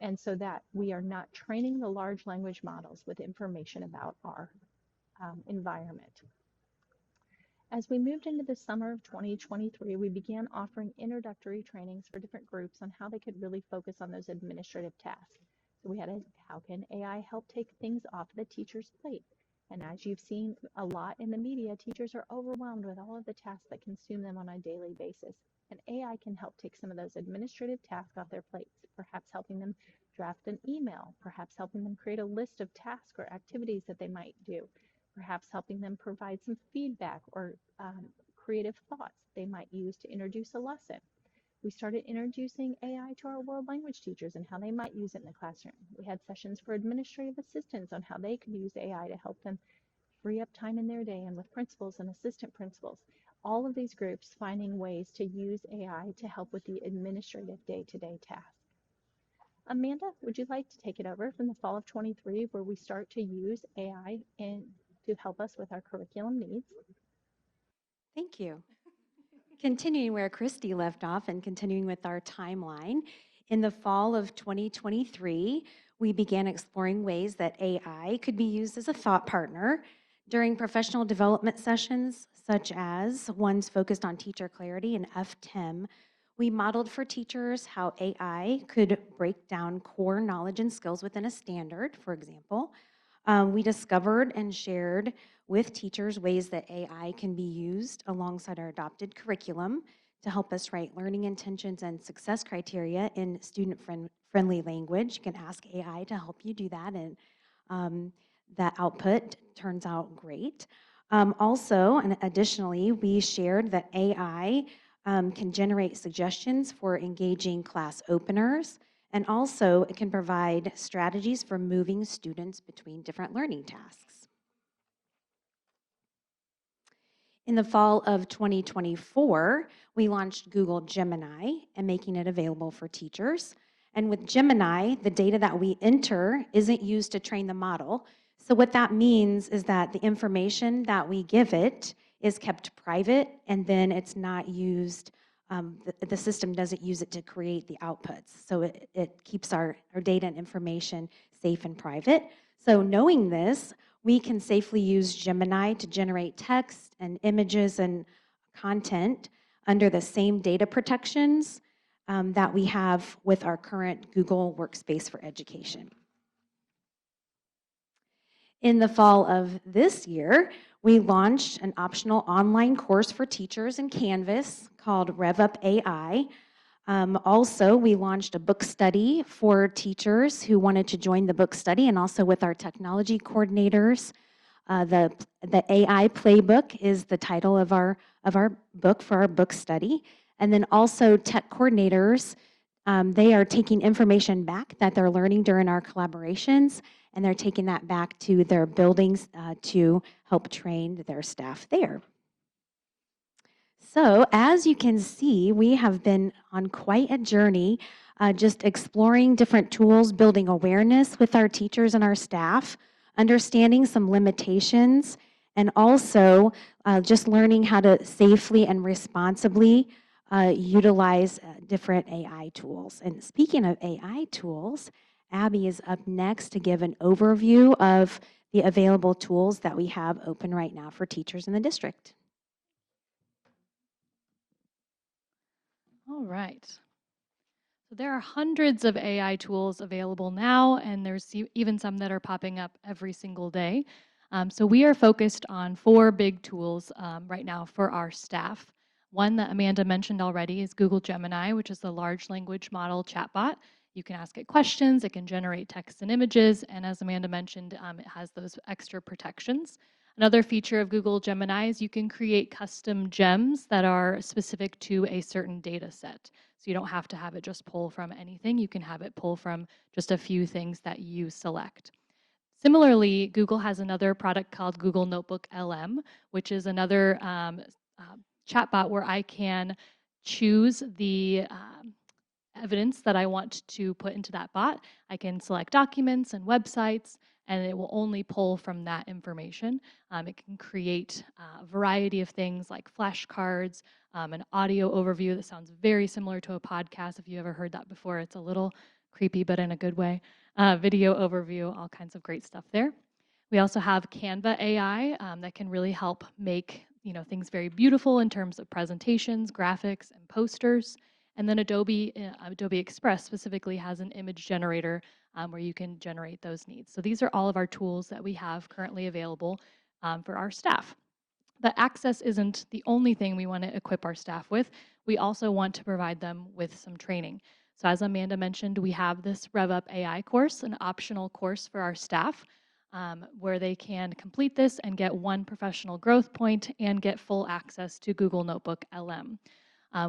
and so that we are not training the large language models with information about our environment. As we moved into the summer of 2023, we began offering introductory trainings for different groups on how they could really focus on those administrative tasks. So we had how can AI help take things off the teacher's plate? And as you've seen a lot in the media, teachers are overwhelmed with all of the tasks that consume them on a daily basis. And AI can help take some of those administrative tasks off their plates, perhaps helping them draft an email, perhaps helping them create a list of tasks or activities that they might do, perhaps helping them provide some feedback or creative thoughts they might use to introduce a lesson. We started introducing AI to our world language teachers and how they might use it in the classroom. We had sessions for administrative assistants on how they could use AI to help them free up time in their day, and with principals and assistant principals. All of these groups finding ways to use AI to help with the administrative day-to-day tasks. Amanda, would you like to take it over from the fall of 23, where we start to use AI to help us with our curriculum needs? Thank you. Continuing where Christy left off and continuing with our timeline, in the fall of 2023, we began exploring ways that AI could be used as a thought partner during professional development sessions, such as ones focused on teacher clarity and FTEM. We modeled for teachers how AI could break down core knowledge and skills within a standard, for example. We discovered and shared with teachers ways that AI can be used alongside our adopted curriculum to help us write learning intentions and success criteria in student-friendly language. You can ask AI to help you do that, and that output turns out great. Also, and additionally, we shared that AI can generate suggestions for engaging class openers, and also it can provide strategies for moving students between different learning tasks. In the fall of 2024, we launched Google Gemini and making it available for teachers. And with Gemini, the data that we enter isn't used to train the model. So what that means is that the information that we give it is kept private, and then it's not used, the system doesn't use it to create the outputs. So it keeps our data and information safe and private. So knowing this, we can safely use Gemini to generate text and images and content under the same data protections that we have with our current Google Workspace for Education. In the fall of this year, we launched an optional online course for teachers in Canvas called Rev Up AI. Also, we launched a book study for teachers who wanted to join the book study, and also with our technology coordinators. The AI Playbook is the title of our book for our book study. And then also tech coordinators, they are taking information back that they're learning during our collaborations, and they're taking that back to their buildings to help train their staff there. So as you can see, we have been on quite a journey, just exploring different tools, building awareness with our teachers and our staff, understanding some limitations, and also just learning how to safely and responsibly utilize different AI tools. And speaking of AI tools, Abby is up next to give an overview of the available tools that we have open right now for teachers in the district. All right. So there are hundreds of AI tools available now, and there's even some that are popping up every single day. So we are focused on 4 big tools right now for our staff. One that Amanda mentioned already is Google Gemini, which is the large language model chatbot. You can ask it questions, it can generate text and images, and as Amanda mentioned, it has those extra protections. Another feature of Google Gemini is you can create custom gems that are specific to a certain data set. So you don't have to have it just pull from anything. You can have it pull from just a few things that you select. Similarly, Google has another product called Google Notebook LM, which is another chatbot where I can choose the evidence that I want to put into that bot. I can select documents and websites, and it will only pull from that information. It can create a variety of things like flashcards, an audio overview that sounds very similar to a podcast. If you ever heard that before, it's a little creepy, but in a good way. Video overview, all kinds of great stuff there. We also have Canva AI that can really help make things very beautiful in terms of presentations, graphics, and posters. And then Adobe Express specifically has an image generator where you can generate those needs. So these are all of our tools that we have currently available for our staff. But access isn't the only thing we want to equip our staff with. We also want to provide them with some training. So as Amanda mentioned, we have this Rev Up AI course, an optional course for our staff, where they can complete this and get 1 professional growth point and get full access to Google Notebook LM.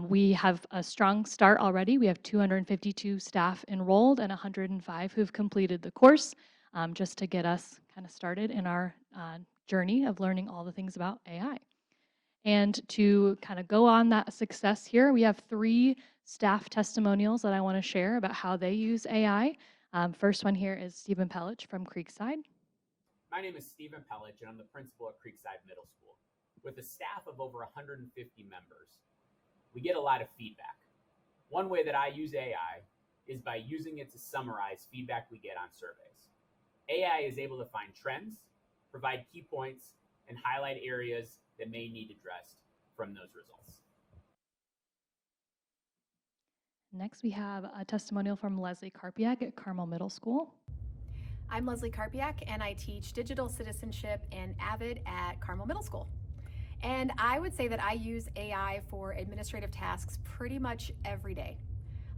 We have a strong start already. We have 252 staff enrolled and 105 who've completed the course, just to get us kind of started in our journey of learning all the things about AI. And to kind of go on that success here, we have 3 staff testimonials that I want to share about how they use AI. First one here is Stephen Pellich from Creekside. My name is Stephen Pellich, and I'm the principal at Creekside Middle School. With a staff of over 150 members, we get a lot of feedback. One way that I use AI is by using it to summarize feedback we get on surveys. AI is able to find trends, provide key points, and highlight areas that may need addressed from those results. Next, we have a testimonial from Leslie Karpiak at Carmel Middle School. I'm Leslie Karpiak, and I teach digital citizenship and AVID at Carmel Middle School. And I would say that I use AI for administrative tasks pretty much every day.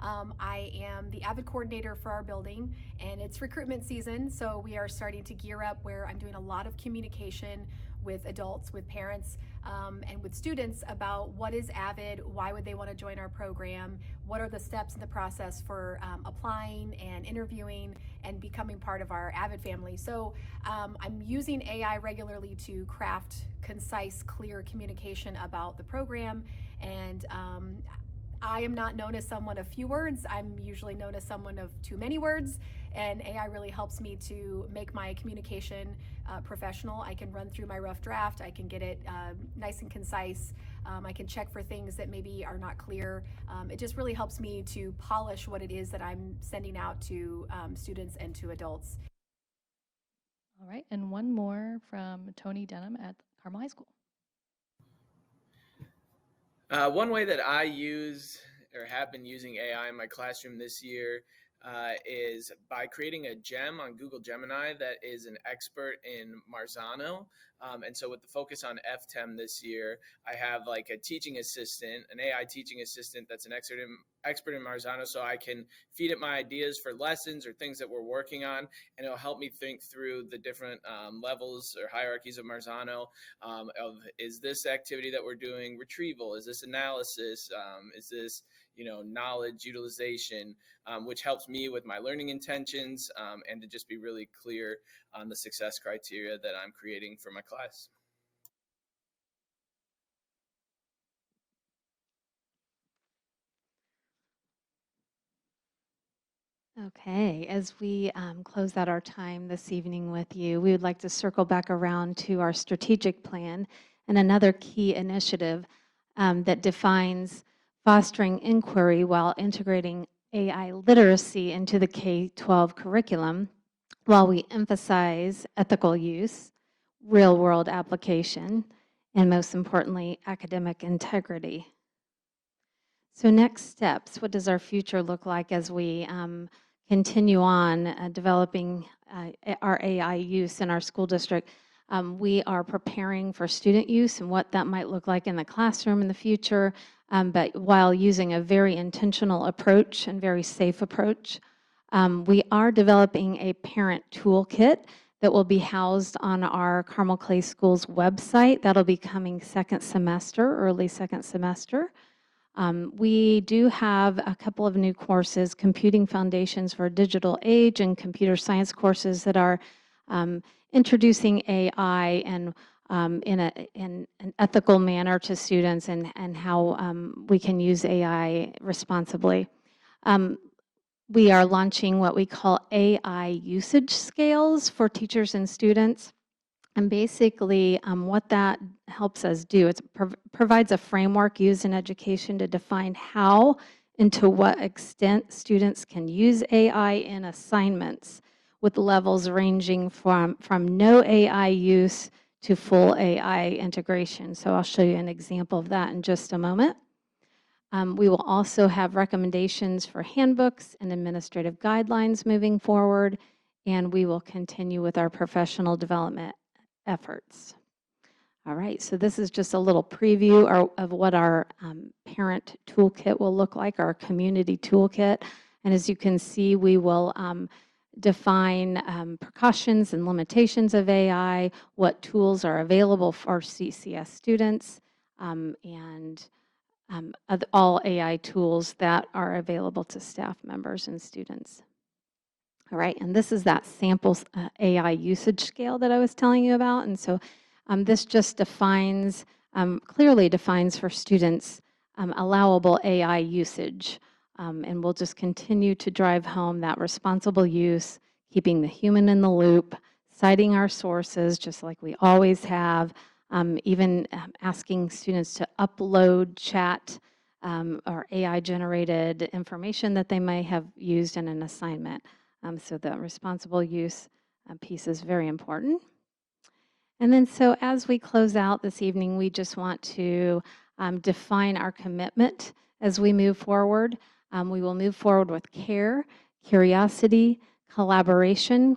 I am the AVID coordinator for our building, and it's recruitment season, so we are starting to gear up where I'm doing a lot of communication with adults, with parents, and with students about what is AVID, why would they want to join our program, what are the steps in the process for applying and interviewing and becoming part of our AVID family. So I'm using AI regularly to craft concise, clear communication about the program, and I am not known as someone of few words. I'm usually known as someone of too many words, and AI really helps me to make my communication professional. I can run through my rough draft. I can get it nice and concise. I can check for things that maybe are not clear. It just really helps me to polish what it is that I'm sending out to students and to adults. All right, and one more from Tony Denham at Carmel High School. One way that I use or have been using AI in my classroom this year is by creating a gem on Google Gemini that is an expert in Marzano. And so with the focus on FTEM this year, I have like a teaching assistant, an AI teaching assistant that's an expert in Marzano, so I can feed it my ideas for lessons or things that we're working on, and it'll help me think through the different levels or hierarchies of Marzano. Of is this activity that we're doing retrieval? Is this analysis? Is this knowledge utilization? Which helps me with my learning intentions and to just be really clear on the success criteria that I'm creating for my class. Okay, as we close out our time this evening with you, we would like to circle back around to our strategic plan and another key initiative that defines fostering inquiry while integrating AI literacy into the K-12 curriculum, while we emphasize ethical use, real-world application, and most importantly, academic integrity. So next steps, what does our future look like as we continue on developing our AI use in our school district? We are preparing for student use and what that might look like in the classroom in the future, but while using a very intentional approach and very safe approach. We are developing a parent toolkit that will be housed on our Carmel Clay Schools website. That'll be coming early second semester. We do have a couple of new courses, Computing Foundations for a Digital Age and Computer Science courses that are introducing AI and in an ethical manner to students and how we can use AI responsibly. We are launching what we call AI usage scales for teachers and students. And basically, what that helps us do, it provides a framework used in education to define how and to what extent students can use AI in assignments, with levels ranging from no AI use to full AI integration. So I'll show you an example of that in just a moment. We will also have recommendations for handbooks and administrative guidelines moving forward, and we will continue with our professional development efforts. All right, so this is just a little preview of what our parent toolkit will look like, our community toolkit. And as you can see, we will define precautions and limitations of AI, what tools are available for CCS students, and all AI tools that are available to staff members and students. All right, and this is that sample AI usage scale that I was telling you about. And so this just defines, clearly defines for students allowable AI usage. And we'll just continue to drive home that responsible use, keeping the human in the loop, citing our sources just like we always have, even asking students to upload chat or AI-generated information that they may have used in an assignment. So the responsible use piece is very important. And then so as we close out this evening, we just want to define our commitment as we move forward. We will move forward with care, curiosity, collaboration,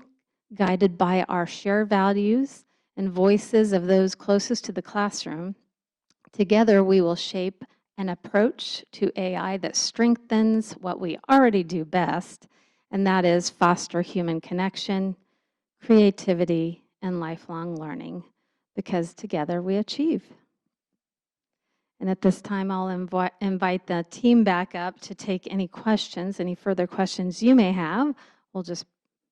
guided by our shared values and voices of those closest to the classroom. Together, we will shape an approach to AI that strengthens what we already do best, and that is foster human connection, creativity, and lifelong learning, because together we achieve. And at this time, I'll invite the team back up to take any questions, any further questions you may have. We'll just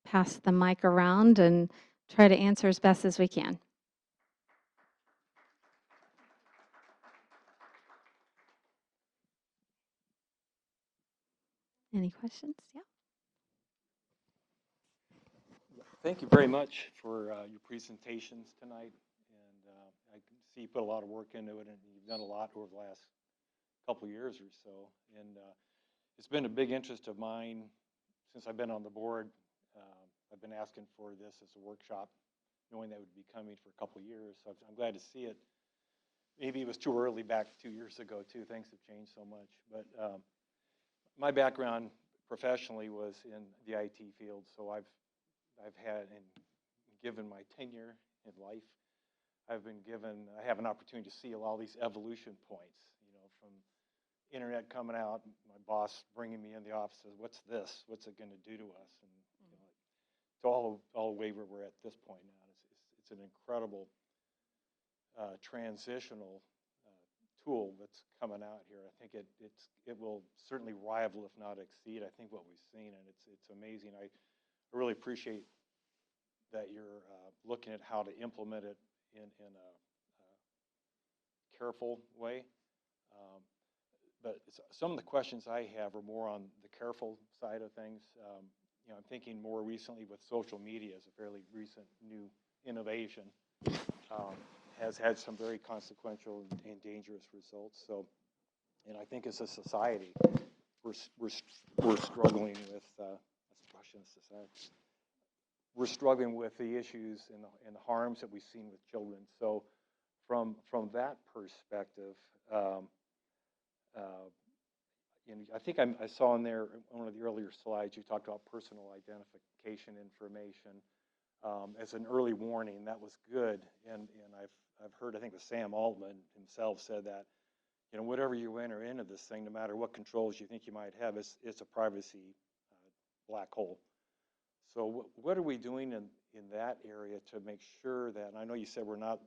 pass the mic around and try to answer as best as we can. Any questions? Yeah. Thank you very much for your presentations tonight. And I can see you put a lot of work into it, and you've done a lot over the last couple of years or so. And it's been a big interest of mine since I've been on the board. I've been asking for this as a workshop, knowing that would be coming for a couple of years. So I'm glad to see it. Maybe it was too early back 2 years ago, too. Things have changed so much. But my background professionally was in the IT field, so I've had, and given my tenure in life, I have an opportunity to see all these evolution points, from internet coming out, my boss bringing me in the office says, "What's this? What's it going to do to us?" And to all the way where we're at this point now, it's an incredible transitional tool that's coming out here. I think it will certainly rival, if not exceed, I think what we've seen, and it's amazing. I really appreciate that you're looking at how to implement it in a careful way. But some of the questions I have are more on the careful side of things. I'm thinking more recently with social media as a fairly recent new innovation. Has had some very consequential and dangerous results. So, and I think as a society, we're struggling with Russian society. We're struggling with the issues and the harms that we've seen with children. So, from that perspective, I think I saw in there one of the earlier slides you talked about personal identification information as an early warning. That was good, and I've heard, I think it was Sam Altman himself said that, whatever you enter into this thing, no matter what controls you think you might have, it's a privacy black hole. So what are we doing in that area to make sure that, and I know you said we're not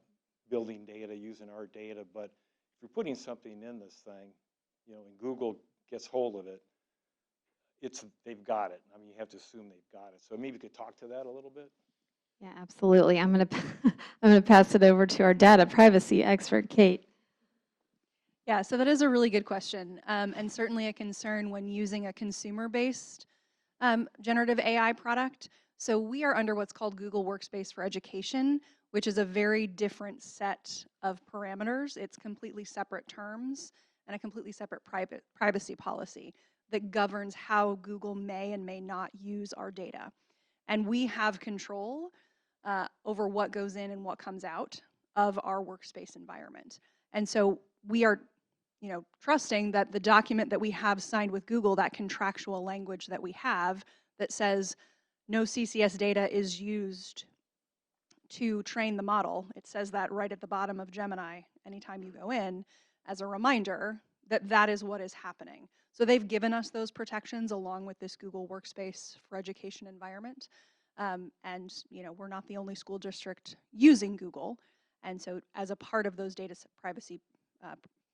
building data, using our data, but if you're putting something in this thing, and Google gets hold of it, they've got it. I mean, you have to assume they've got it. So maybe you could talk to that a little bit. Yeah, absolutely. I'm going to pass it over to our data privacy expert, Kate. Yeah, so that is a really good question, and certainly a concern when using a consumer-based generative AI product. So we are under what's called Google Workspace for Education, which is a very different set of parameters. It's completely separate terms and a completely separate privacy policy that governs how Google may and may not use our data. And we have control over what goes in and what comes out of our workspace environment. And so we are, trusting that the document that we have signed with Google, that contractual language that we have that says no CCS data is used to train the model. It says that right at the bottom of Gemini anytime you go in as a reminder that that is what is happening. So they've given us those protections along with this Google Workspace for Education environment. And we're not the only school district using Google. And so as a part of those data privacy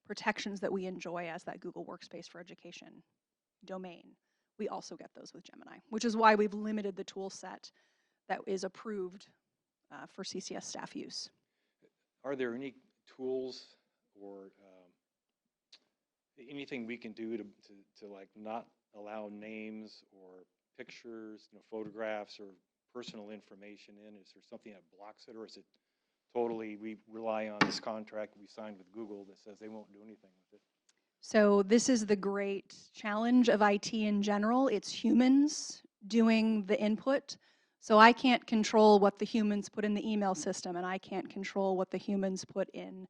protections that we enjoy as that Google Workspace for Education domain, we also get those with Gemini, which is why we've limited the tool set that is approved for CCS staff use. Are there any tools or anything we can do to like not allow names or pictures, photographs or personal information in? Is there something that blocks it, or is it totally we rely on this contract we signed with Google that says they won't do anything with it? So this is the great challenge of IT in general. It's humans doing the input. So I can't control what the humans put in the email system, and I can't control what the humans put in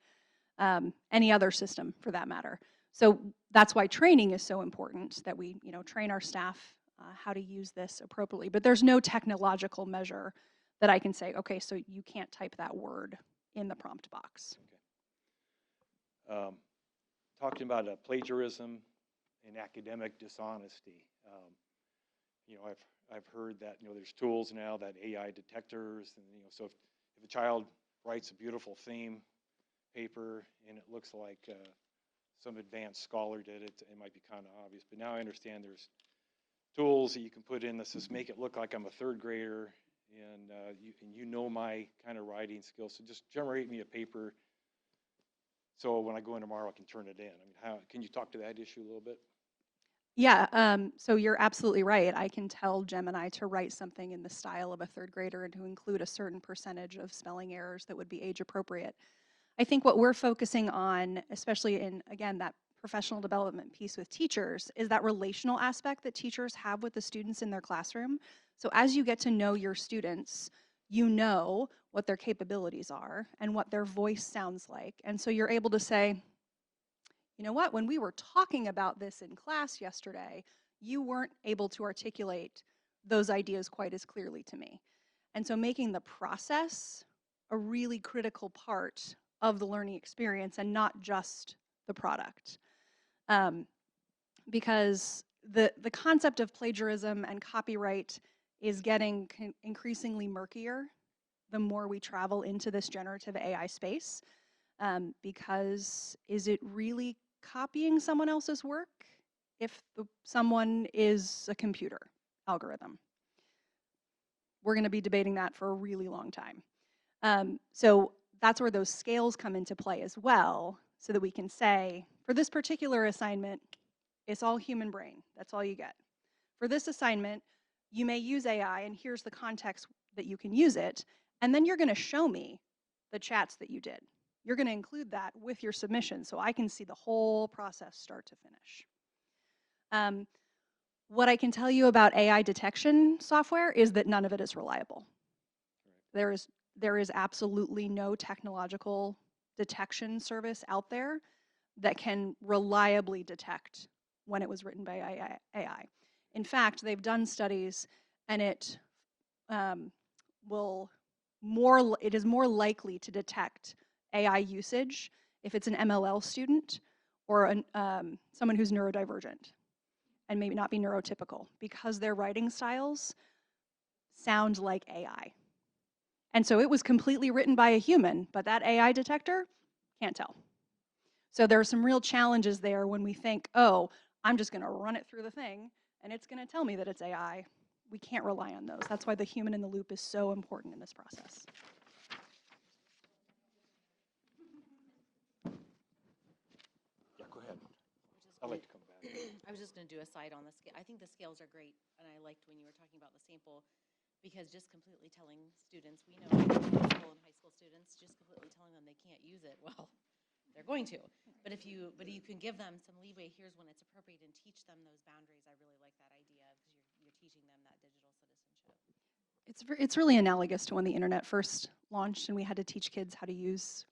any other system for that matter. So that's why training is so important, that we train our staff how to use this appropriately. But there's no technological measure that I can say, okay, so you can't type that word in the prompt box. Okay. Talking about plagiarism and academic dishonesty. I've heard that there's tools now, that AI detectors, and so if a child writes a beautiful theme paper and it looks like some advanced scholar did it, it might be kind of obvious. But now I understand there's tools that you can put in that says make it look like I'm a third grader, and you know my kind of writing skills. So just generate me a paper so when I go in tomorrow I can turn it in. I mean, can you talk to that issue a little bit? Yeah, so you're absolutely right. I can tell Gemini to write something in the style of a third grader and to include a certain percentage of spelling errors that would be age appropriate. I think what we're focusing on, especially in, again, that professional development piece with teachers, is that relational aspect that teachers have with the students in their classroom. So as you get to know your students, you know what their capabilities are and what their voice sounds like. And so you're able to say, you know what, when we were talking about this in class yesterday, you weren't able to articulate those ideas quite as clearly to me. And so making the process a really critical part of the learning experience and not just the product. Because the concept of plagiarism and copyright is getting increasingly murkier the more we travel into this generative AI space. Because is it really copying someone else's work if someone is a computer algorithm? We're going to be debating that for a really long time. So that's where those scales come into play as well, so that we can say, for this particular assignment, it's all human brain. That's all you get. For this assignment, you may use AI, and here's the context that you can use it, and then you're going to show me the chats that you did. You're going to include that with your submission so I can see the whole process start to finish. What I can tell you about AI detection software is that none of it is reliable. There is absolutely no technological detection service out there that can reliably detect when it was written by AI. In fact, they've done studies, and it is more likely to detect AI usage if it's an MLL student or someone who's neurodivergent and maybe not be neurotypical, because their writing styles sound like AI. And so it was completely written by a human, but that AI detector can't tell. So there are some real challenges there when we think, oh, I'm just going to run it through the thing, and it's going to tell me that it's AI. We can't rely on those. That's why the human in the loop is so important in this process. Yeah, go ahead. I'd like to come back. I was just going to do a side on the scale. I think the scales are great, and I liked when you were talking about the sample, because just completely telling students, we know middle school and high school students, just completely telling them they can't use it, well, they're going to. But you can give them some leeway, here's when it's appropriate, and teach them those boundaries. I really like that idea, because you're teaching them that digital citizenship. It's really analogous to when the internet first launched and we had to teach kids how to use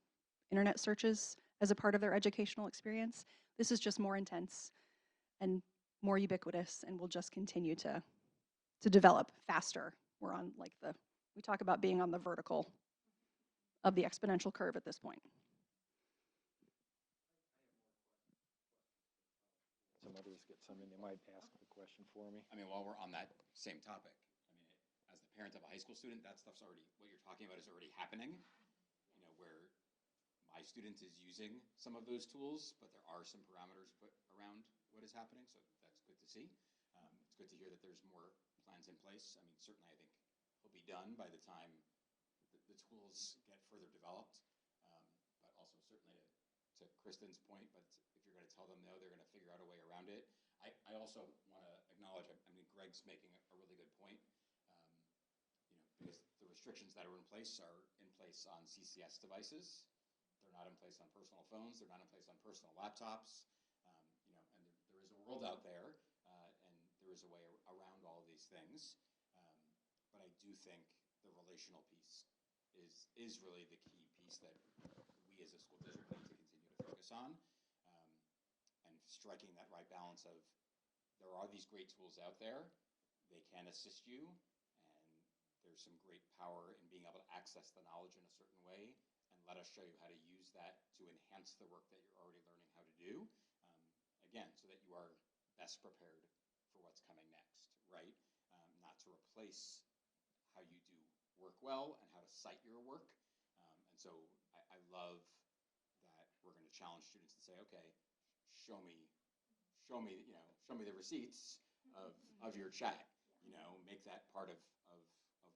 internet searches as a part of their educational experience. This is just more intense and more ubiquitous, and will just continue to develop faster. We're on we talk about being on the vertical of the exponential curve at this point. Some others get some, and they might ask the question for me. I mean, while we're on that same topic, I mean, as the parent of a high school student, that stuff's already, what you're talking about is already happening, you know, where my student is using some of those tools, but there are some parameters put around what is happening, so that's good to see. It's good to hear that there's more plans in place. I mean, certainly I think he'll be done by the time the tools get further developed, but also certainly to Kristen's point, but if you're going to tell them no, they're going to figure out a way around it. I also want to acknowledge, I mean, Greg's making a really good point, you know, because the restrictions that are in place on CCS devices. They're not in place on personal phones. They're not in place on personal laptops. You know, and there is a world out there, and there is a way around all of these things. But I do think the relational piece is really the key piece that we as a school district need to continue to focus on, and striking that right balance of there are these great tools out there. They can assist you, and there's some great power in being able to access the knowledge in a certain way. Let us show you how to use that to enhance the work that you're already learning how to do. Again, so that you are best prepared for what's coming next, right? Not to replace how you do work well and how to cite your work. And so I love that we're going to challenge students to say, okay, show me the receipts of your chat. You know, make that part of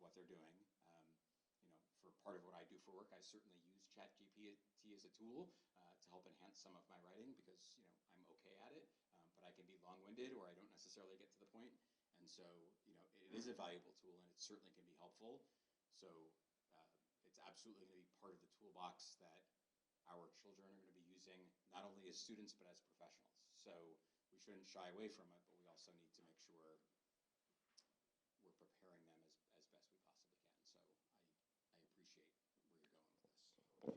what they're doing. For part of what I do for work, I certainly use ChatGPT as a tool to help enhance some of my writing, because I'm okay at it, but I can be long-winded or I don't necessarily get to the point. And so it is a valuable tool, and it certainly can be helpful. So it's absolutely going to be part of the toolbox that our children are going to be using, not only as students but as professionals. So we shouldn't shy away from it, but we also need to make sure we're preparing them as best we possibly can. So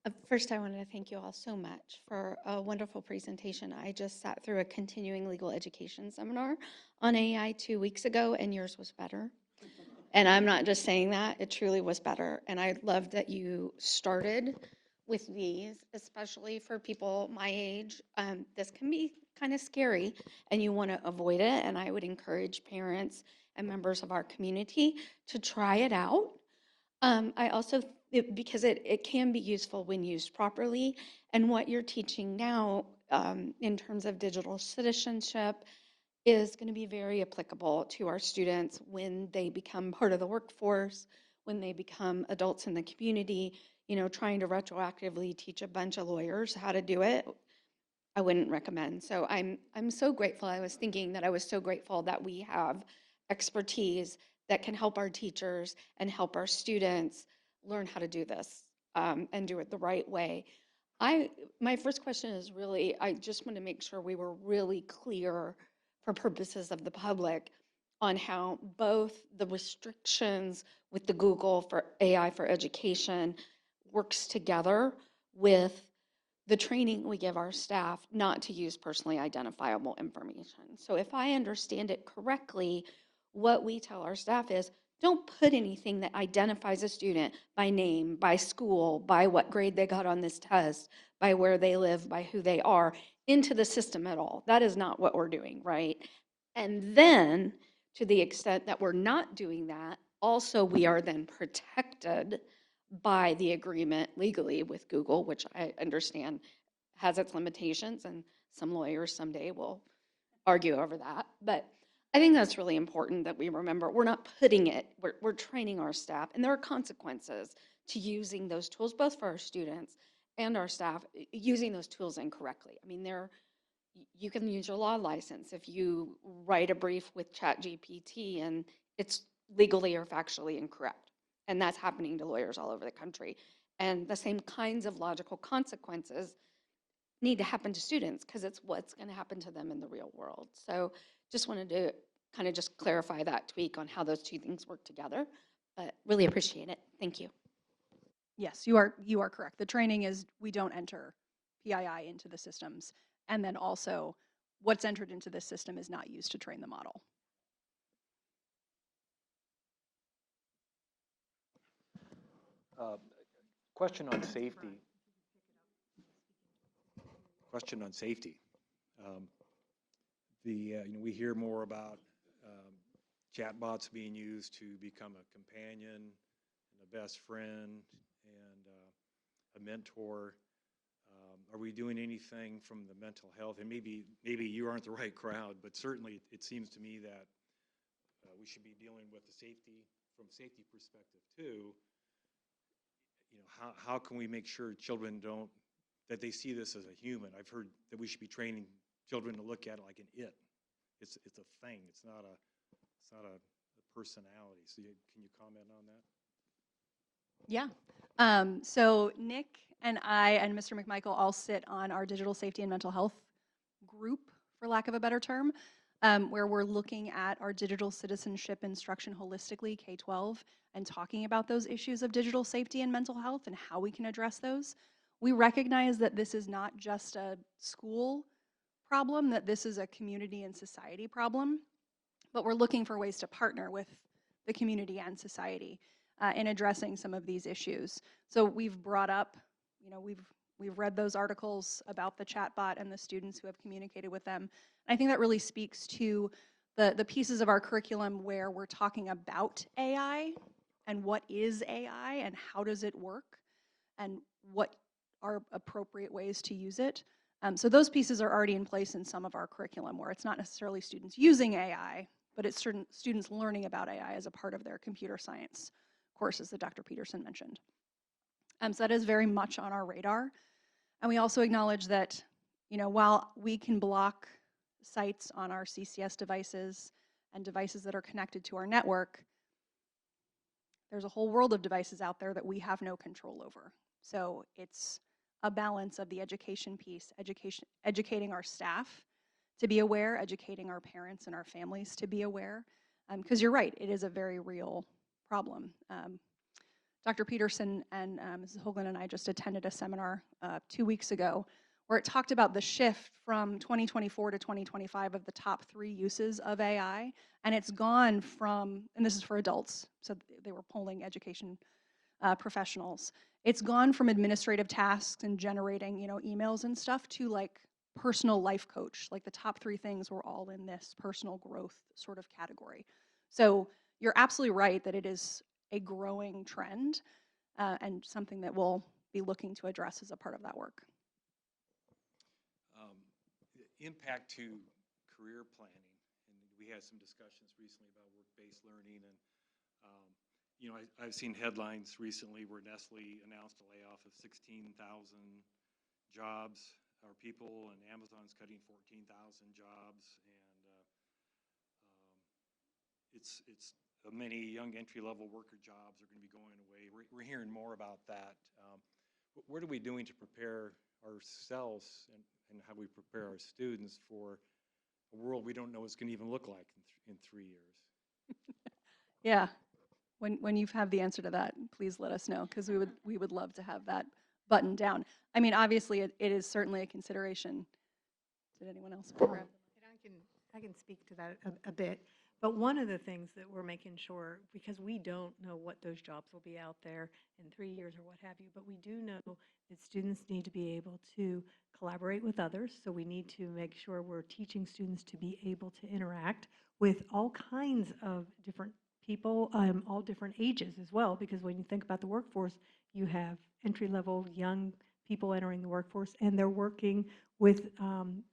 I appreciate where you're going with this. First, I wanted to thank you all so much for a wonderful presentation. I just sat through a continuing legal education seminar on AI 2 weeks ago, and yours was better. And I'm not just saying that, it truly was better. And I loved that you started with these, especially for people my age. This can be kind of scary and you want to avoid it. And I would encourage parents and members of our community to try it out. I also, because it can be useful when used properly. And what you're teaching now in terms of digital citizenship is going to be very applicable to our students when they become part of the workforce, when they become adults in the community. You know, trying to retroactively teach a bunch of lawyers how to do it, I wouldn't recommend. So I'm so grateful. I was thinking that I was so grateful that we have expertise that can help our teachers and help our students learn how to do this and do it the right way. My first question is really, I just want to make sure we were really clear for purposes of the public on how both the restrictions with the Google for AI for education works together with the training we give our staff not to use personally identifiable information. So if I understand it correctly, what we tell our staff is, don't put anything that identifies a student by name, by school, by what grade they got on this test, by where they live, by who they are, into the system at all. That is not what we're doing, right? And then, to the extent that we're not doing that, also we are then protected by the agreement legally with Google, which I understand has its limitations, and some lawyers someday will argue over that. But I think that's really important that we remember we're not putting it, we're training our staff, and there are consequences to using those tools, both for our students and our staff, using those tools incorrectly. I mean, you can use your law license if you write a brief with ChatGPT and it's legally or factually incorrect. And that's happening to lawyers all over the country. And the same kinds of logical consequences need to happen to students because it's what's going to happen to them in the real world. So just wanted to kind of just clarify that tweak on how those two things work together, but really appreciate it. Thank you. Yes, you are correct. The training is we don't enter PII into the systems. And then also what's entered into this system is not used to train the model. Question on safety. Question on safety. We hear more about chatbots being used to become a companion and a best friend and a mentor. Are we doing anything from the mental health? And maybe you aren't the right crowd, but certainly it seems to me that we should be dealing with the safety from a safety perspective too. You know, how can we make sure children that they see this as a human? I've heard that we should be training children to look at it like an it. It's a thing. It's not a personality. So can you comment on that? Yeah. So Nick and I and Mr. McMichael all sit on our digital safety and mental health group, for lack of a better term, where we're looking at our digital citizenship instruction holistically, K-12, and talking about those issues of digital safety and mental health and how we can address those. We recognize that this is not just a school problem, that this is a community and society problem, but we're looking for ways to partner with the community and society in addressing some of these issues. So we've brought up, we've read those articles about the chatbot and the students who have communicated with them. And I think that really speaks to the pieces of our curriculum where we're talking about AI and what is AI and how does it work and what are appropriate ways to use it. So those pieces are already in place in some of our curriculum where it's not necessarily students using AI, but it's certain students learning about AI as a part of their computer science courses that Dr. Peterson mentioned. So that is very much on our radar. And we also acknowledge that, while we can block sites on our CCS devices and devices that are connected to our network, there's a whole world of devices out there that we have no control over. So it's a balance of the education piece, educating our staff to be aware, educating our parents and our families to be aware. Because you're right, it is a very real problem. Dr. Peterson and Mrs. Hoagland and I just attended a seminar 2 weeks ago where it talked about the shift from 2024 to 2025 of the top 3 uses of AI. And it's gone from, and this is for adults, so they were polling education professionals. It's gone from administrative tasks and generating, emails and stuff to like personal life coach. Like the top 3 things were all in this personal growth sort of category. So you're absolutely right that it is a growing trend and something that we'll be looking to address as a part of that work. Impact to career planning, and we had some discussions recently about work-based learning, and I've seen headlines recently where Nestle announced a layoff of 16,000 jobs or people, and Amazon's cutting 14,000 jobs, and it's many young entry-level worker jobs are going to be going away. We're hearing more about that. What are we doing to prepare ourselves and how we prepare our students for a world we don't know what's going to even look like in 3 years? Yeah. When you've had the answer to that, please let us know, because we would love to have that buttoned down. I mean, obviously, it is certainly a consideration. Did anyone else? I can speak to that a bit. But one of the things that we're making sure, because we don't know what those jobs will be out there in 3 years or what have you, but we do know that students need to be able to collaborate with others. So we need to make sure we're teaching students to be able to interact with all kinds of different people, all different ages as well, because when you think about the workforce, you have entry-level young people entering the workforce, and they're working with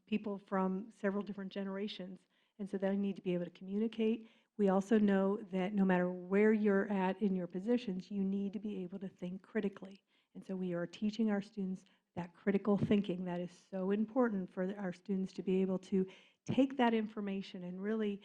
people from several different generations. And so they need to be able to communicate. We also know that no matter where you're at in your positions, you need to be able to think critically. And so we are teaching our students that critical thinking that is so important for our students to be able to take that information and really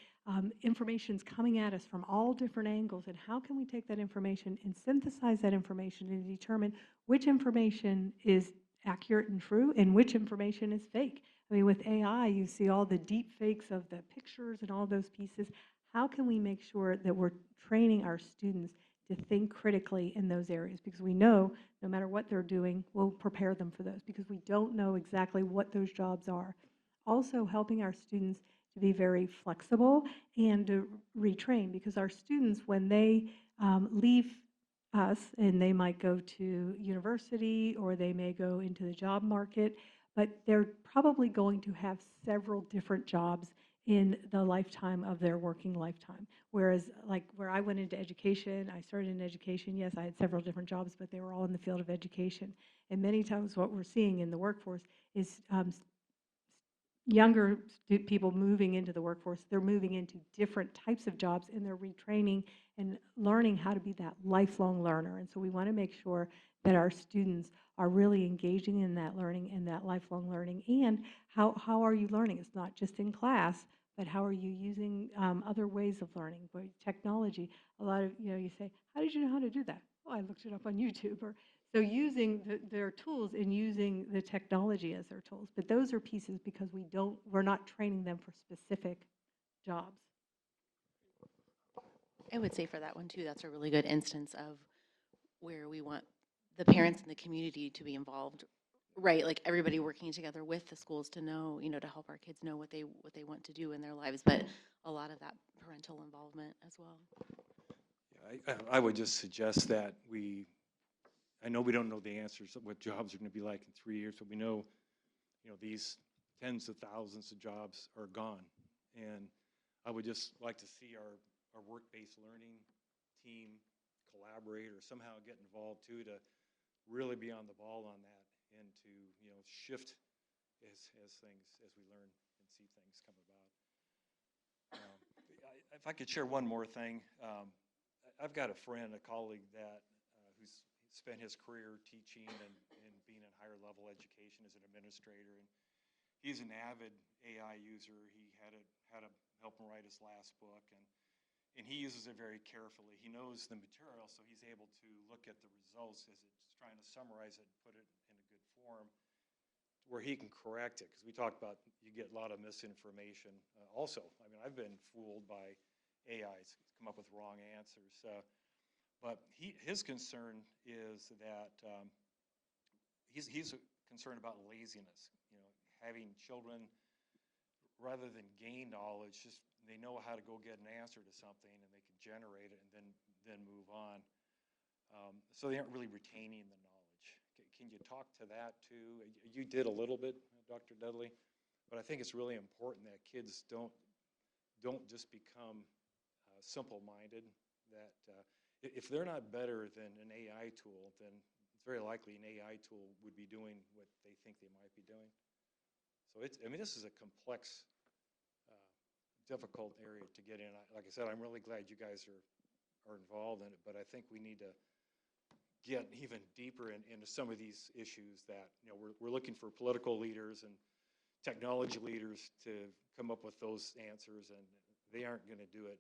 information's coming at us from all different angles, and how can we take that information and synthesize that information and determine which information is accurate and true and which information is fake. I mean, with AI, you see all the deep fakes of the pictures and all those pieces. How can we make sure that we're training our students to think critically in those areas? Because we know no matter what they're doing, we'll prepare them for those, because we don't know exactly what those jobs are. Also helping our students to be very flexible and to retrain, because our students, when they leave us, and they might go to university or they may go into the job market, but they're probably going to have several different jobs in the lifetime of their working lifetime. Whereas like where I went into education, I started in education, yes, I had several different jobs, but they were all in the field of education. And many times what we're seeing in the workforce is younger people moving into the workforce, they're moving into different types of jobs, and they're retraining and learning how to be that lifelong learner. And so we want to make sure that our students are really engaging in that learning and that lifelong learning. And how are you learning? It's not just in class, but how are you using other ways of learning? Technology. A lot of, you say, how did you know how to do that? Oh, I looked it up on YouTube. So using their tools and using the technology as their tools. But those are pieces because we're not training them for specific jobs. I would say for that one too, that's a really good instance of where we want the parents and the community to be involved, right? Like everybody working together with the schools to know, to help our kids know what they want to do in their lives, but a lot of that parental involvement as well. Yeah, I would just suggest that I know we don't know the answers of what jobs are going to be like in 3 years, but we know, these tens of thousands of jobs are gone. And I would just like to see our work-based learning team collaborate or somehow get involved too, to really be on the ball on that and to, shift as we learn and see things come about. If I could share one more thing, I've got a friend, a colleague that who's spent his career teaching and being in higher level education as an administrator, and he's an avid AI user. He had to help him write his last book, and he uses it very carefully. He knows the material, so he's able to look at the results as it's trying to summarize it and put it in a good form where he can correct it, because we talked about you get a lot of misinformation. Also, I mean, I've been fooled by AI. It's come up with wrong answers. But his concern is that he's concerned about laziness. Having children, rather than gain knowledge, just they know how to go get an answer to something and they can generate it and then move on. So they aren't really retaining the knowledge. Can you talk to that too? You did a little bit, Dr. Dudley, but I think it's really important that kids don't just become simple-minded. That if they're not better than an AI tool, then it's very likely an AI tool would be doing what they think they might be doing. So this is a complex, difficult area to get in. Like I said, I'm really glad you guys are involved in it, but I think we need to get even deeper into some of these issues that, we're looking for political leaders and technology leaders to come up with those answers, and they aren't going to do it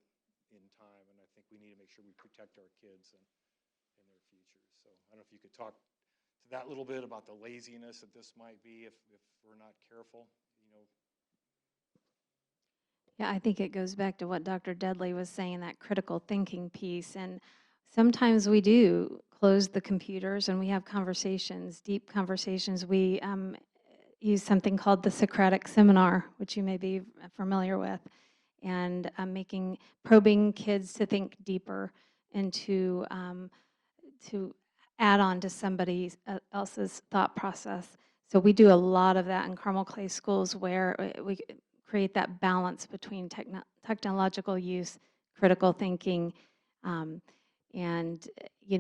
in time. And I think we need to make sure we protect our kids and their futures. So I don't know if you could talk to that a little bit about the laziness that this might be if we're not careful. Yeah, I think it goes back to what Dr. Dudley was saying, that critical thinking piece. And sometimes we do close the computers and we have conversations, deep conversations. We use something called the Socratic Seminar, which you may be familiar with, and probing kids to think deeper and to add on to somebody else's thought process. So we do a lot of that in Carmel Clay Schools, where we create that balance between technological use, critical thinking, and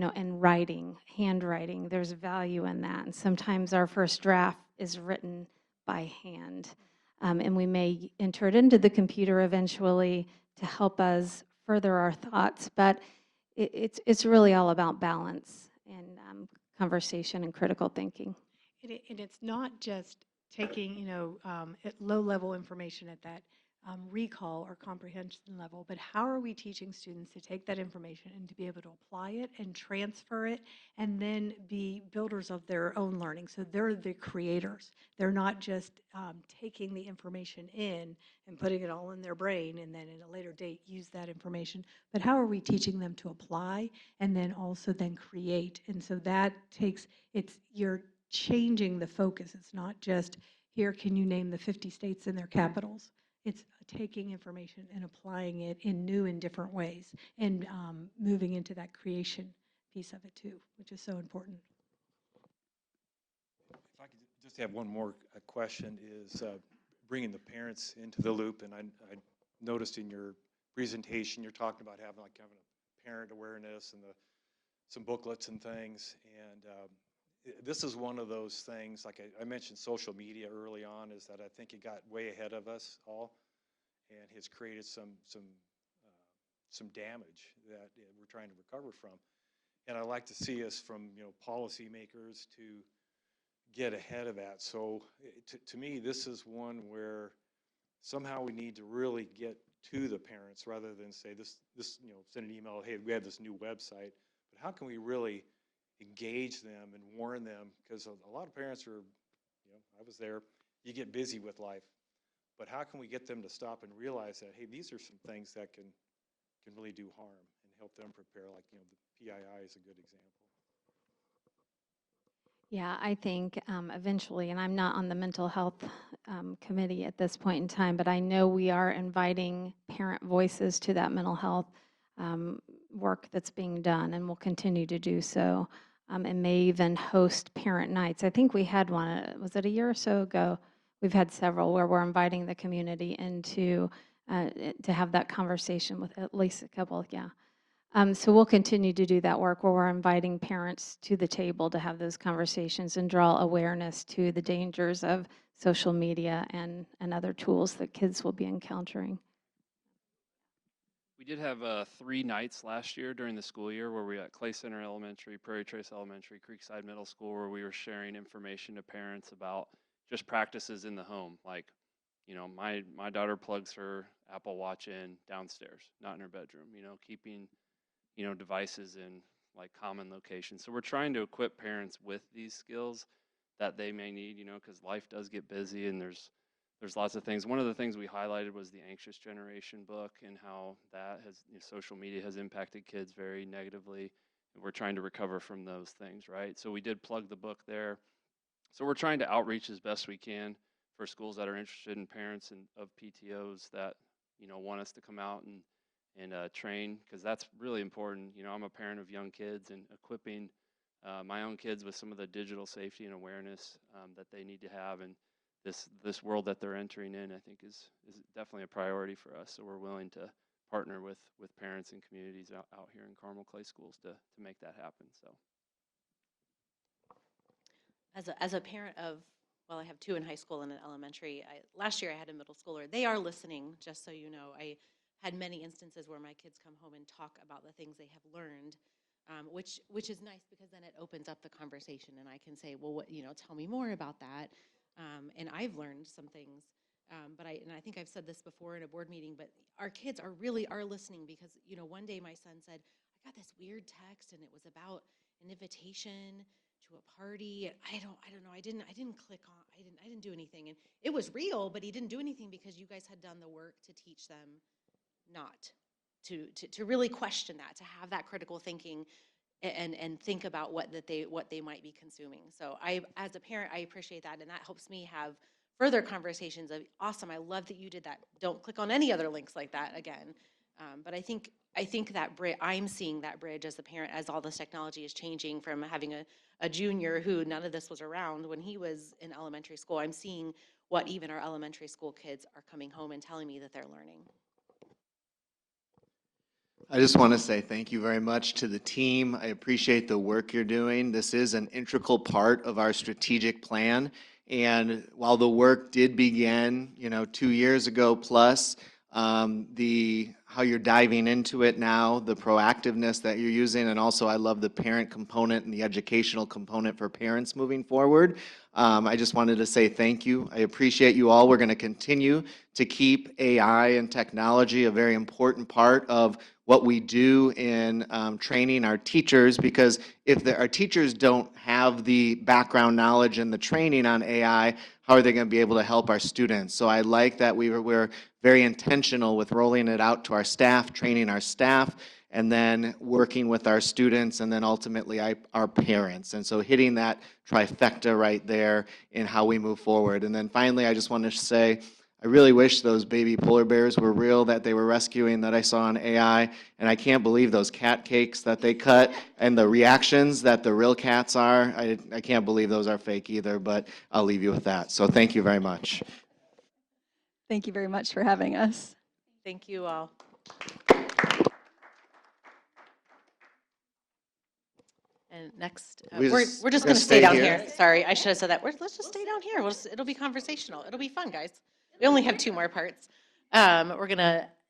writing, handwriting. There's value in that. And sometimes our first draft is written by hand. And we may enter it into the computer eventually to help us further our thoughts. But it's really all about balance and conversation and critical thinking. And it's not just taking, low-level information at that recall or comprehension level, but how are we teaching students to take that information and to be able to apply it and transfer it and then be builders of their own learning? So they're the creators. They're not just taking the information in and putting it all in their brain and then at a later date use that information, but how are we teaching them to apply and then also then create? And so that you're changing the focus. It's not just, here, can you name the 50 states and their capitals? It's taking information and applying it in new and different ways and moving into that creation piece of it too, which is so important. If I could just have one more question, is bringing the parents into the loop. And I noticed in your presentation, you're talking about having a parent awareness and some booklets and things. And this is one of those things, like I mentioned social media early on, is that I think it got way ahead of us all and has created some damage that we're trying to recover from. And I'd like to see us from policymakers to get ahead of that. So to me, this is one where somehow we need to really get to the parents rather than say this send an email, hey, we have this new website. But how can we really engage them and warn them? Because a lot of parents are, I was there, you get busy with life. But how can we get them to stop and realize that, hey, these are some things that can really do harm and help them prepare, like, the PII is a good example. Yeah, I think eventually, and I'm not on the mental health committee at this point in time, but I know we are inviting parent voices to that mental health work that's being done, and we'll continue to do so, and may even host parent nights. I think we had one, was it a year or so ago? We've had several where we're inviting the community into to have that conversation with at least a couple, yeah. So we'll continue to do that work where we're inviting parents to the table to have those conversations and draw awareness to the dangers of social media and other tools that kids will be encountering. We did have 3 nights last year during the school year where we were at Clay Center Elementary, Prairie Trace Elementary, Creekside Middle School, where we were sharing information to parents about just practices in the home. Like, my daughter plugs her Apple Watch in downstairs, not in her bedroom, keeping devices in like common locations. So we're trying to equip parents with these skills that they may need, because life does get busy and there's lots of things. One of the things we highlighted was the Anxious Generation book and how that social media has impacted kids very negatively. we're trying to recover from those things, right? So we did plug the book there. So we're trying to outreach as best we can for schools that are interested in parents and of PTOs that, want us to come out and train, because that's really important. I'm a parent of young kids, and equipping my own kids with some of the digital safety and awareness that they need to have, and this world that they're entering in, I think is definitely a priority for us. So we're willing to partner with parents and communities out here in Carmel Clay Schools to make that happen. So. As a parent of, well, I have two in high school and an elementary. Last year I had a middle schooler. They are listening, just so you know. I had many instances where my kids come home and talk about the things they have learned, which is nice, because then it opens up the conversation, and I can say, well, tell me more about that. And I've learned some things. But I think I've said this before in a board meeting, but our kids are listening, because, one day my son said, I got this weird text and it was about an invitation to a party. And I don't know. I didn't click on, I didn't do anything. And it was real, but he didn't do anything because you guys had done the work to teach them not to really question that, to have that critical thinking and think about what they might be consuming. So as a parent, I appreciate that, and that helps me have further conversations of, awesome, I love that you did that. Don't click on any other links like that again. But I think that I'm seeing that bridge as a parent, as all this technology is changing, from having a junior who none of this was around when he was in elementary school. I'm seeing what even our elementary school kids are coming home and telling me that they're learning. I just want to say thank you very much to the team. I appreciate the work you're doing. This is an integral part of our strategic plan. And while the work did begin, 2 years ago plus, how you're diving into it now, the proactiveness that you're using, and also I love the parent component and the educational component for parents moving forward. I just wanted to say thank you. I appreciate you all. We're going to continue to keep AI and technology a very important part of what we do in training our teachers, because if our teachers don't have the background knowledge and the training on AI, how are they going to be able to help our students? So I like that we're very intentional with rolling it out to our staff, training our staff, and then working with our students, and then ultimately our parents. And so hitting that trifecta right there in how we move forward. And then finally, I just want to say, I really wish those baby polar bears were real that they were rescuing that I saw on AI, and I can't believe those cat cakes that they cut and the reactions that the real cats are. I can't believe those are fake either, but I'll leave you with that. So thank you very much. Thank you very much for having us. Thank you all. And next, we're just going to stay down here. Sorry, I should have said that. Let's just stay down here. It'll be conversational. It'll be fun, guys. We only have 2 more parts.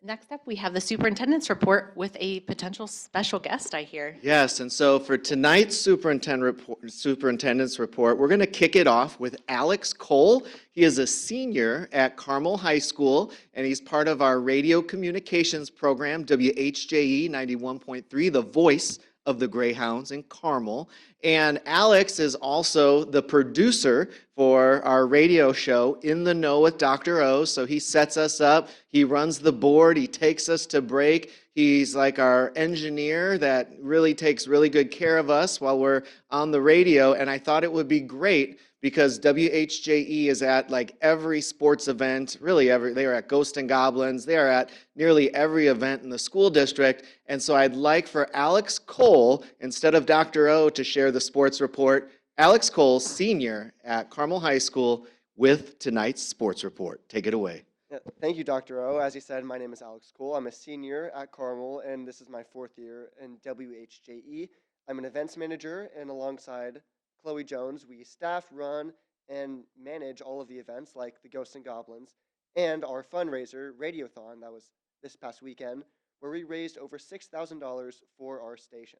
Next up, we have the superintendent's report with a potential special guest, I hear. Yes, and so for tonight's superintendent's report, we're going to kick it off with Alex Cole. He is a senior at Carmel High School, and he's part of our radio communications program, WHJE 91.3, the voice of the Greyhounds in Carmel. And Alex is also the producer for our radio show, In the Know with Dr. O. So he sets us up, he runs the board, he takes us to break. He's like our engineer that really takes really good care of us while we're on the radio. And I thought it would be great because WHJE is at like every sports event, they are at Ghost and Goblins, they are at nearly every event in the school district. And so I'd like for Alex Cole, instead of Dr. O, to share the sports report. Alex Cole, senior at Carmel High School, with tonight's sports report. Take it away. Yeah, thank you, Dr. O. As you said, my name is Alex Cole. I'm a senior at Carmel, and this is my 4th year in WHJE. I'm an events manager, and alongside Chloe Jones, we staff, run, and manage all of the events like the Ghosts and Goblins, and our fundraiser, Radiothon, that was this past weekend, where we raised over $6,000 for our station.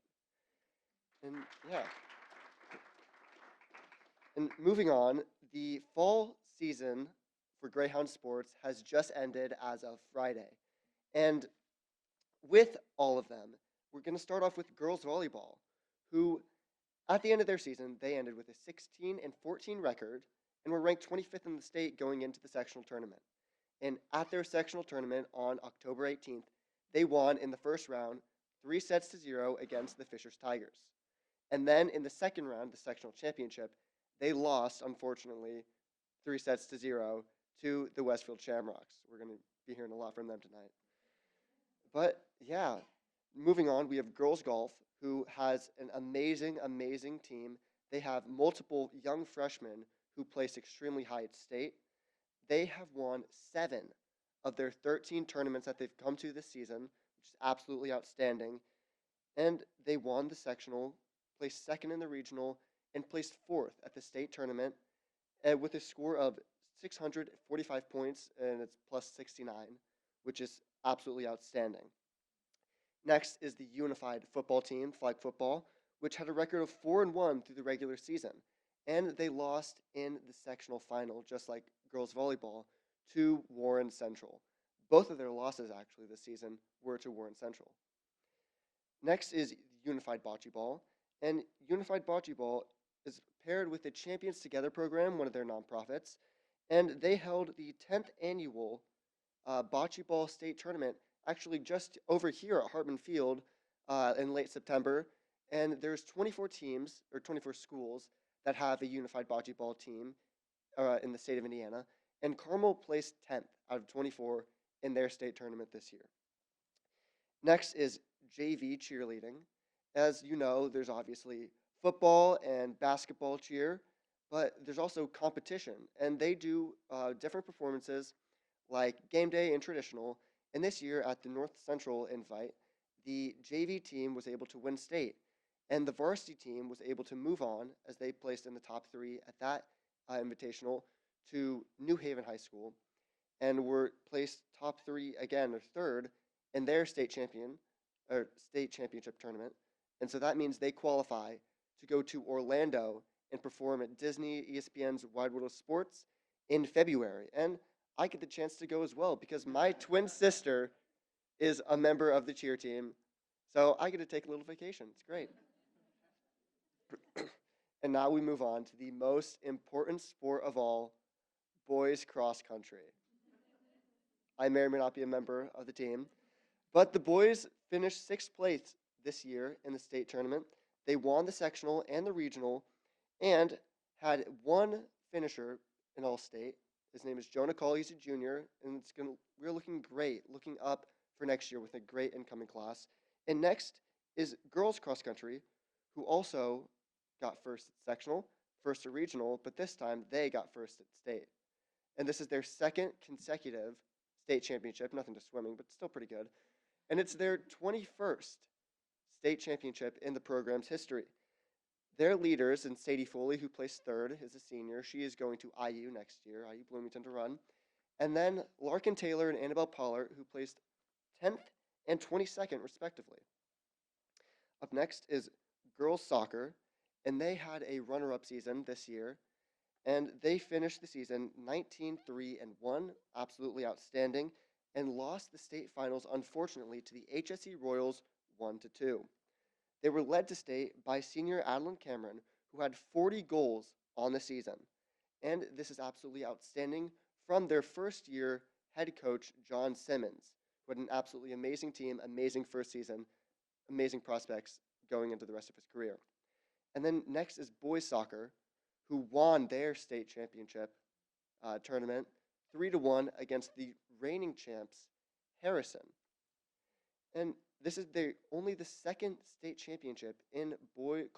And yeah. And moving on, the fall season for Greyhound sports has just ended as of Friday. And with all of them, we're going to start off with girls volleyball, who at the end of their season, they ended with a 16-14 record and were ranked 25th in the state going into the sectional tournament. And at their sectional tournament on October 18th, they won in the first round 3-0 against the Fishers Tigers. And then in the second round, the sectional championship, they lost, unfortunately, 3-0 to the Westfield Shamrocks. We're going to be hearing a lot from them tonight. But yeah, moving on, we have girls golf, who has an amazing, amazing team. They have multiple young freshmen who place extremely high at state. They have won 7 of their 13 tournaments that they've come to this season, which is absolutely outstanding. And they won the sectional, placed second in the regional, and placed 4th at the state tournament with a score of 645 points, and it's plus 69, which is absolutely outstanding. Next is the unified football team, flag football, which had a record of 4-1 through the regular season. And they lost in the sectional final, just like girls volleyball, to Warren Central. Both of their losses, actually, this season were to Warren Central. Next is unified bocce ball. And unified bocce ball is paired with the Champions Together program, one of their nonprofits. And they held the 10th annual bocce ball state tournament actually just over here at Hartman Field in late September. And there's 24 teams, or 24 schools, that have a unified bocce ball team in the state of Indiana. And Carmel placed 10th out of 24 in their state tournament this year. Next is JV cheerleading. As you know, there's obviously football and basketball cheer, but there's also competition. And they do different performances like game day and traditional. And this year at the North Central Invite, the JV team was able to win state. And the varsity team was able to move on as they placed in the top 3 at that invitational to New Haven High School and were placed top 3 again, or 3rd, in their state championship tournament. And so that means they qualify to go to Orlando and perform at Disney ESPN's Wide World of Sports in February. And I get the chance to go as well because my twin sister is a member of the cheer team. So I get to take a little vacation. It's great. And now we move on to the most important sport of all, boys cross country. I may or may not be a member of the team, but the boys finished 6th place this year in the state tournament. They won the sectional and the regional and had one finisher in all state. His name is Jonah Call. He's a junior, and we're looking great, looking up for next year with a great incoming class. And next is girls cross country, who also got 1st at sectional, 1st at regional, but this time they got 1st at state. And this is their 2nd consecutive state championship, nothing to swimming, but still pretty good. And it's their 21st state championship in the program's history. Their leaders, and Sadie Foley, who placed 3rd, is a senior. She is going to IU next year, IU Bloomington to run. And then Larkin Taylor and Annabelle Pollard, who placed 10th and 22nd, respectively. Up next is girls soccer, and they had a runner-up season this year, and they finished the season 19-3-1, absolutely outstanding, and lost the state finals, unfortunately, to the HSE Royals 1-2. They were led to state by senior Adeline Cameron, who had 40 goals on the season. And this is absolutely outstanding from their first-year head coach, John Simmons, who had an absolutely amazing team, amazing first season, amazing prospects going into the rest of his career. And then next is boys soccer, who won their state championship tournament 3-1 against the reigning champs, Harrison. And this is only the 2nd state championship in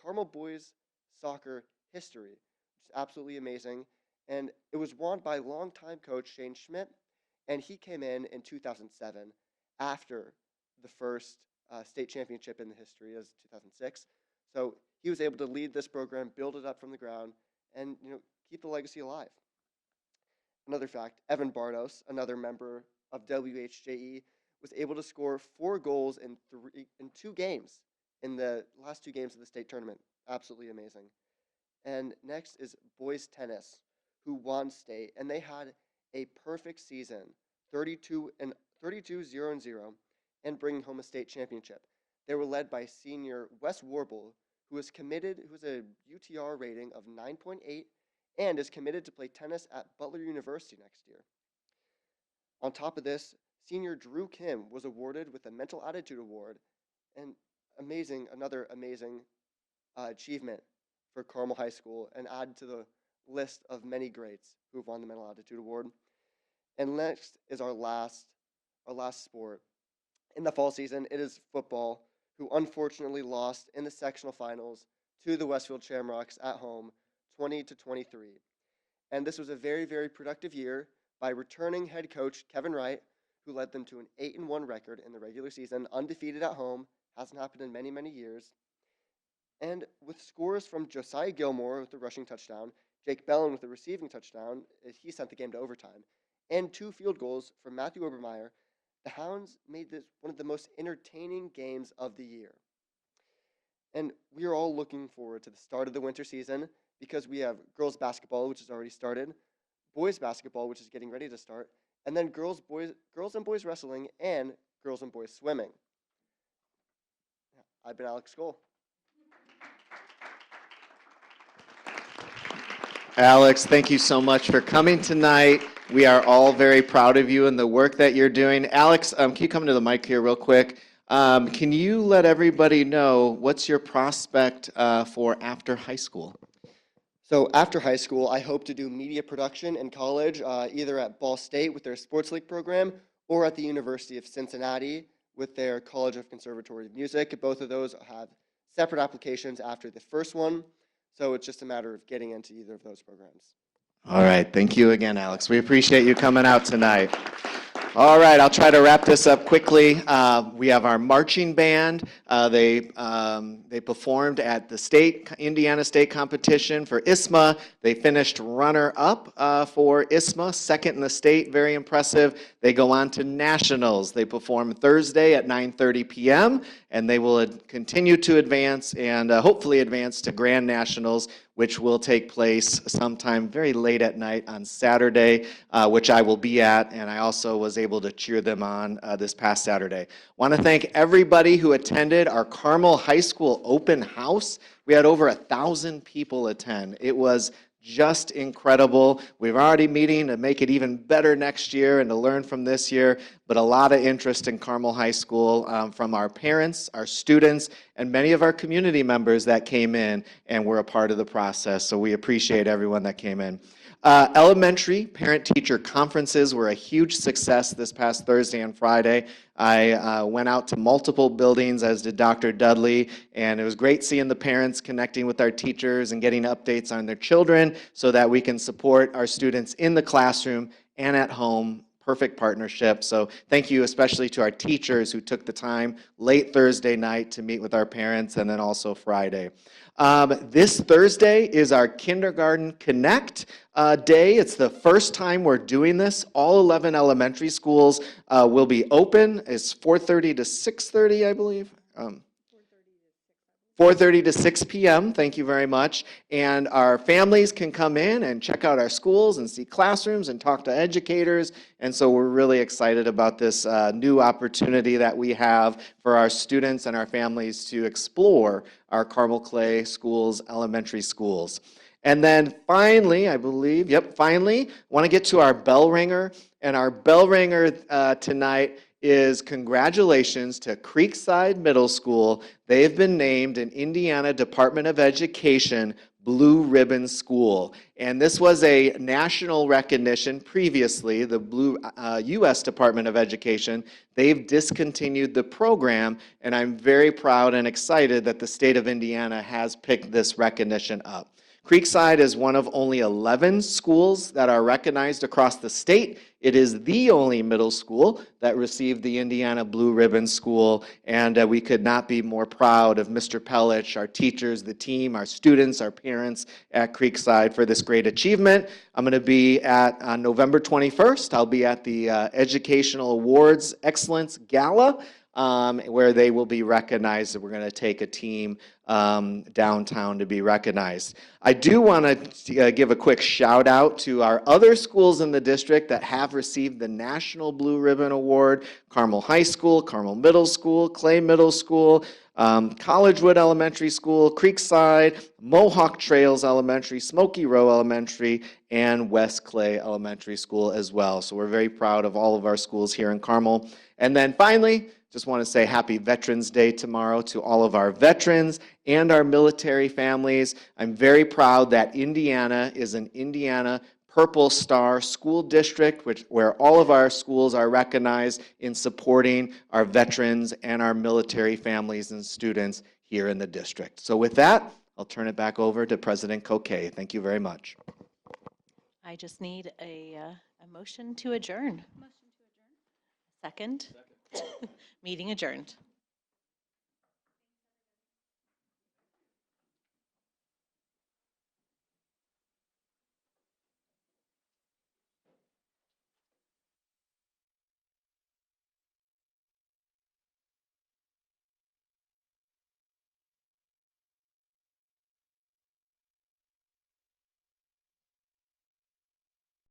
Carmel boys soccer history, which is absolutely amazing. And it was won by longtime coach Shane Schmidt, and he came in 2007 after the first state championship in the history, as 2006. So he was able to lead this program, build it up from the ground, and keep the legacy alive. Another fact, Evan Bardos, another member of WHJE, was able to score 4 goals in 2 games in the last 2 games of the state tournament. Absolutely amazing. And next is boys tennis, who won state, and they had a perfect season, 32-0-0, and bringing home a state championship. They were led by senior Wes Warble, who has a UTR rating of 9.8 and is committed to play tennis at Butler University next year. On top of this, senior Drew Kim was awarded with the Mental Attitude Award And another amazing achievement for Carmel High School and add to the list of many greats who've won the Mental Aptitude Award. And next is our last sport. In the fall season, it is football, who unfortunately lost in the sectional finals to the Westfield Shamrocks at home, 20-23. And this was a very, very productive year by returning head coach Kevin Wright, who led them to an 8-1 record in the regular season, undefeated at home, hasn't happened in many, many years. And with scores from Josiah Gilmore with the rushing touchdown, Jake Bellin with the receiving touchdown, he sent the game to overtime, and 2 field goals from Matthew Obermeyer, the Hounds made this one of the most entertaining games of the year. And we are all looking forward to the start of the winter season because we have girls basketball, which has already started, boys basketball, which is getting ready to start, and then girls and boys wrestling and girls and boys swimming. I've been Alex Skoll. Alex, thank you so much for coming tonight. We are all very proud of you and the work that you're doing. Alex, can you come to the mic here real quick? Can you let everybody know what's your prospect for after high school? So after high school, I hope to do media production in college, either at Ball State with their Sports League program or at the University of Cincinnati with their College of Conservatory Music. Both of those have separate applications after the first one, so it's just a matter of getting into either of those programs. All right, thank you again, Alex. We appreciate you coming out tonight. All right, I'll try to wrap this up quickly. We have our marching band. They performed at the Indiana State competition for ISMA. They finished runner-up for ISMA, second in the state, very impressive. They go on to nationals. They perform Thursday at 9:30 p.m., and they will continue to advance and hopefully advance to Grand Nationals, which will take place sometime very late at night on Saturday, which I will be at, and I also was able to cheer them on this past Saturday. Want to thank everybody who attended our Carmel High School open house. We had over 1,000 people attend. It was just incredible. We're already meeting to make it even better next year and to learn from this year, but a lot of interest in Carmel High School from our parents, our students, and many of our community members that came in and were a part of the process, so we appreciate everyone that came in. Elementary parent-teacher conferences were a huge success this past Thursday and Friday. I went out to multiple buildings, as did Dr. Dudley, and it was great seeing the parents connecting with our teachers and getting updates on their children so that we can support our students in the classroom and at home. Perfect partnership. So thank you especially to our teachers who took the time late Thursday night to meet with our parents, and then also Friday. This Thursday is our Kindergarten Connect Day. It's the first time we're doing this. All 11 elementary schools will be open. It's 4:30 to 6:30, I believe. 4:30 to 6 p.m. Thank you very much. And our families can come in and check out our schools and see classrooms and talk to educators. And so we're really excited about this new opportunity that we have for our students and our families to explore our Carmel Clay Schools elementary schools. And then finally, I want to get to our bell ringer. And our bell ringer tonight is congratulations to Creekside Middle School. They have been named an Indiana Department of Education Blue Ribbon School. And this was a national recognition previously, the U.S. Department of Education. They've discontinued the program, and I'm very proud and excited that the state of Indiana has picked this recognition up. Creekside is one of only 11 schools that are recognized across the state. It is the only middle school that received the Indiana Blue Ribbon School, and we could not be more proud of Mr. Pellich, our teachers, the team, our students, our parents at Creekside for this great achievement. I'm going to be on November 21st. I'll be at the Educational Awards Excellence Gala, where they will be recognized. We're going to take a team downtown to be recognized. I do want to give a quick shout out to our other schools in the district that have received the National Blue Ribbon Award: Carmel High School, Carmel Middle School, Clay Middle School, Collegewood Elementary School, Creekside, Mohawk Trails Elementary, Smoky Row Elementary, and West Clay Elementary School as well. So we're very proud of all of our schools here in Carmel. And then finally, Just want to say happy Veterans Day tomorrow to all of our veterans and our military families. I'm very proud that Indiana is an Indiana Purple Star School District, where all of our schools are recognized in supporting our veterans and our military families and students here in the district. So with that, I'll turn it back over to President Coquet. Thank you very much. I just need a motion to adjourn. Second? Meeting adjourned.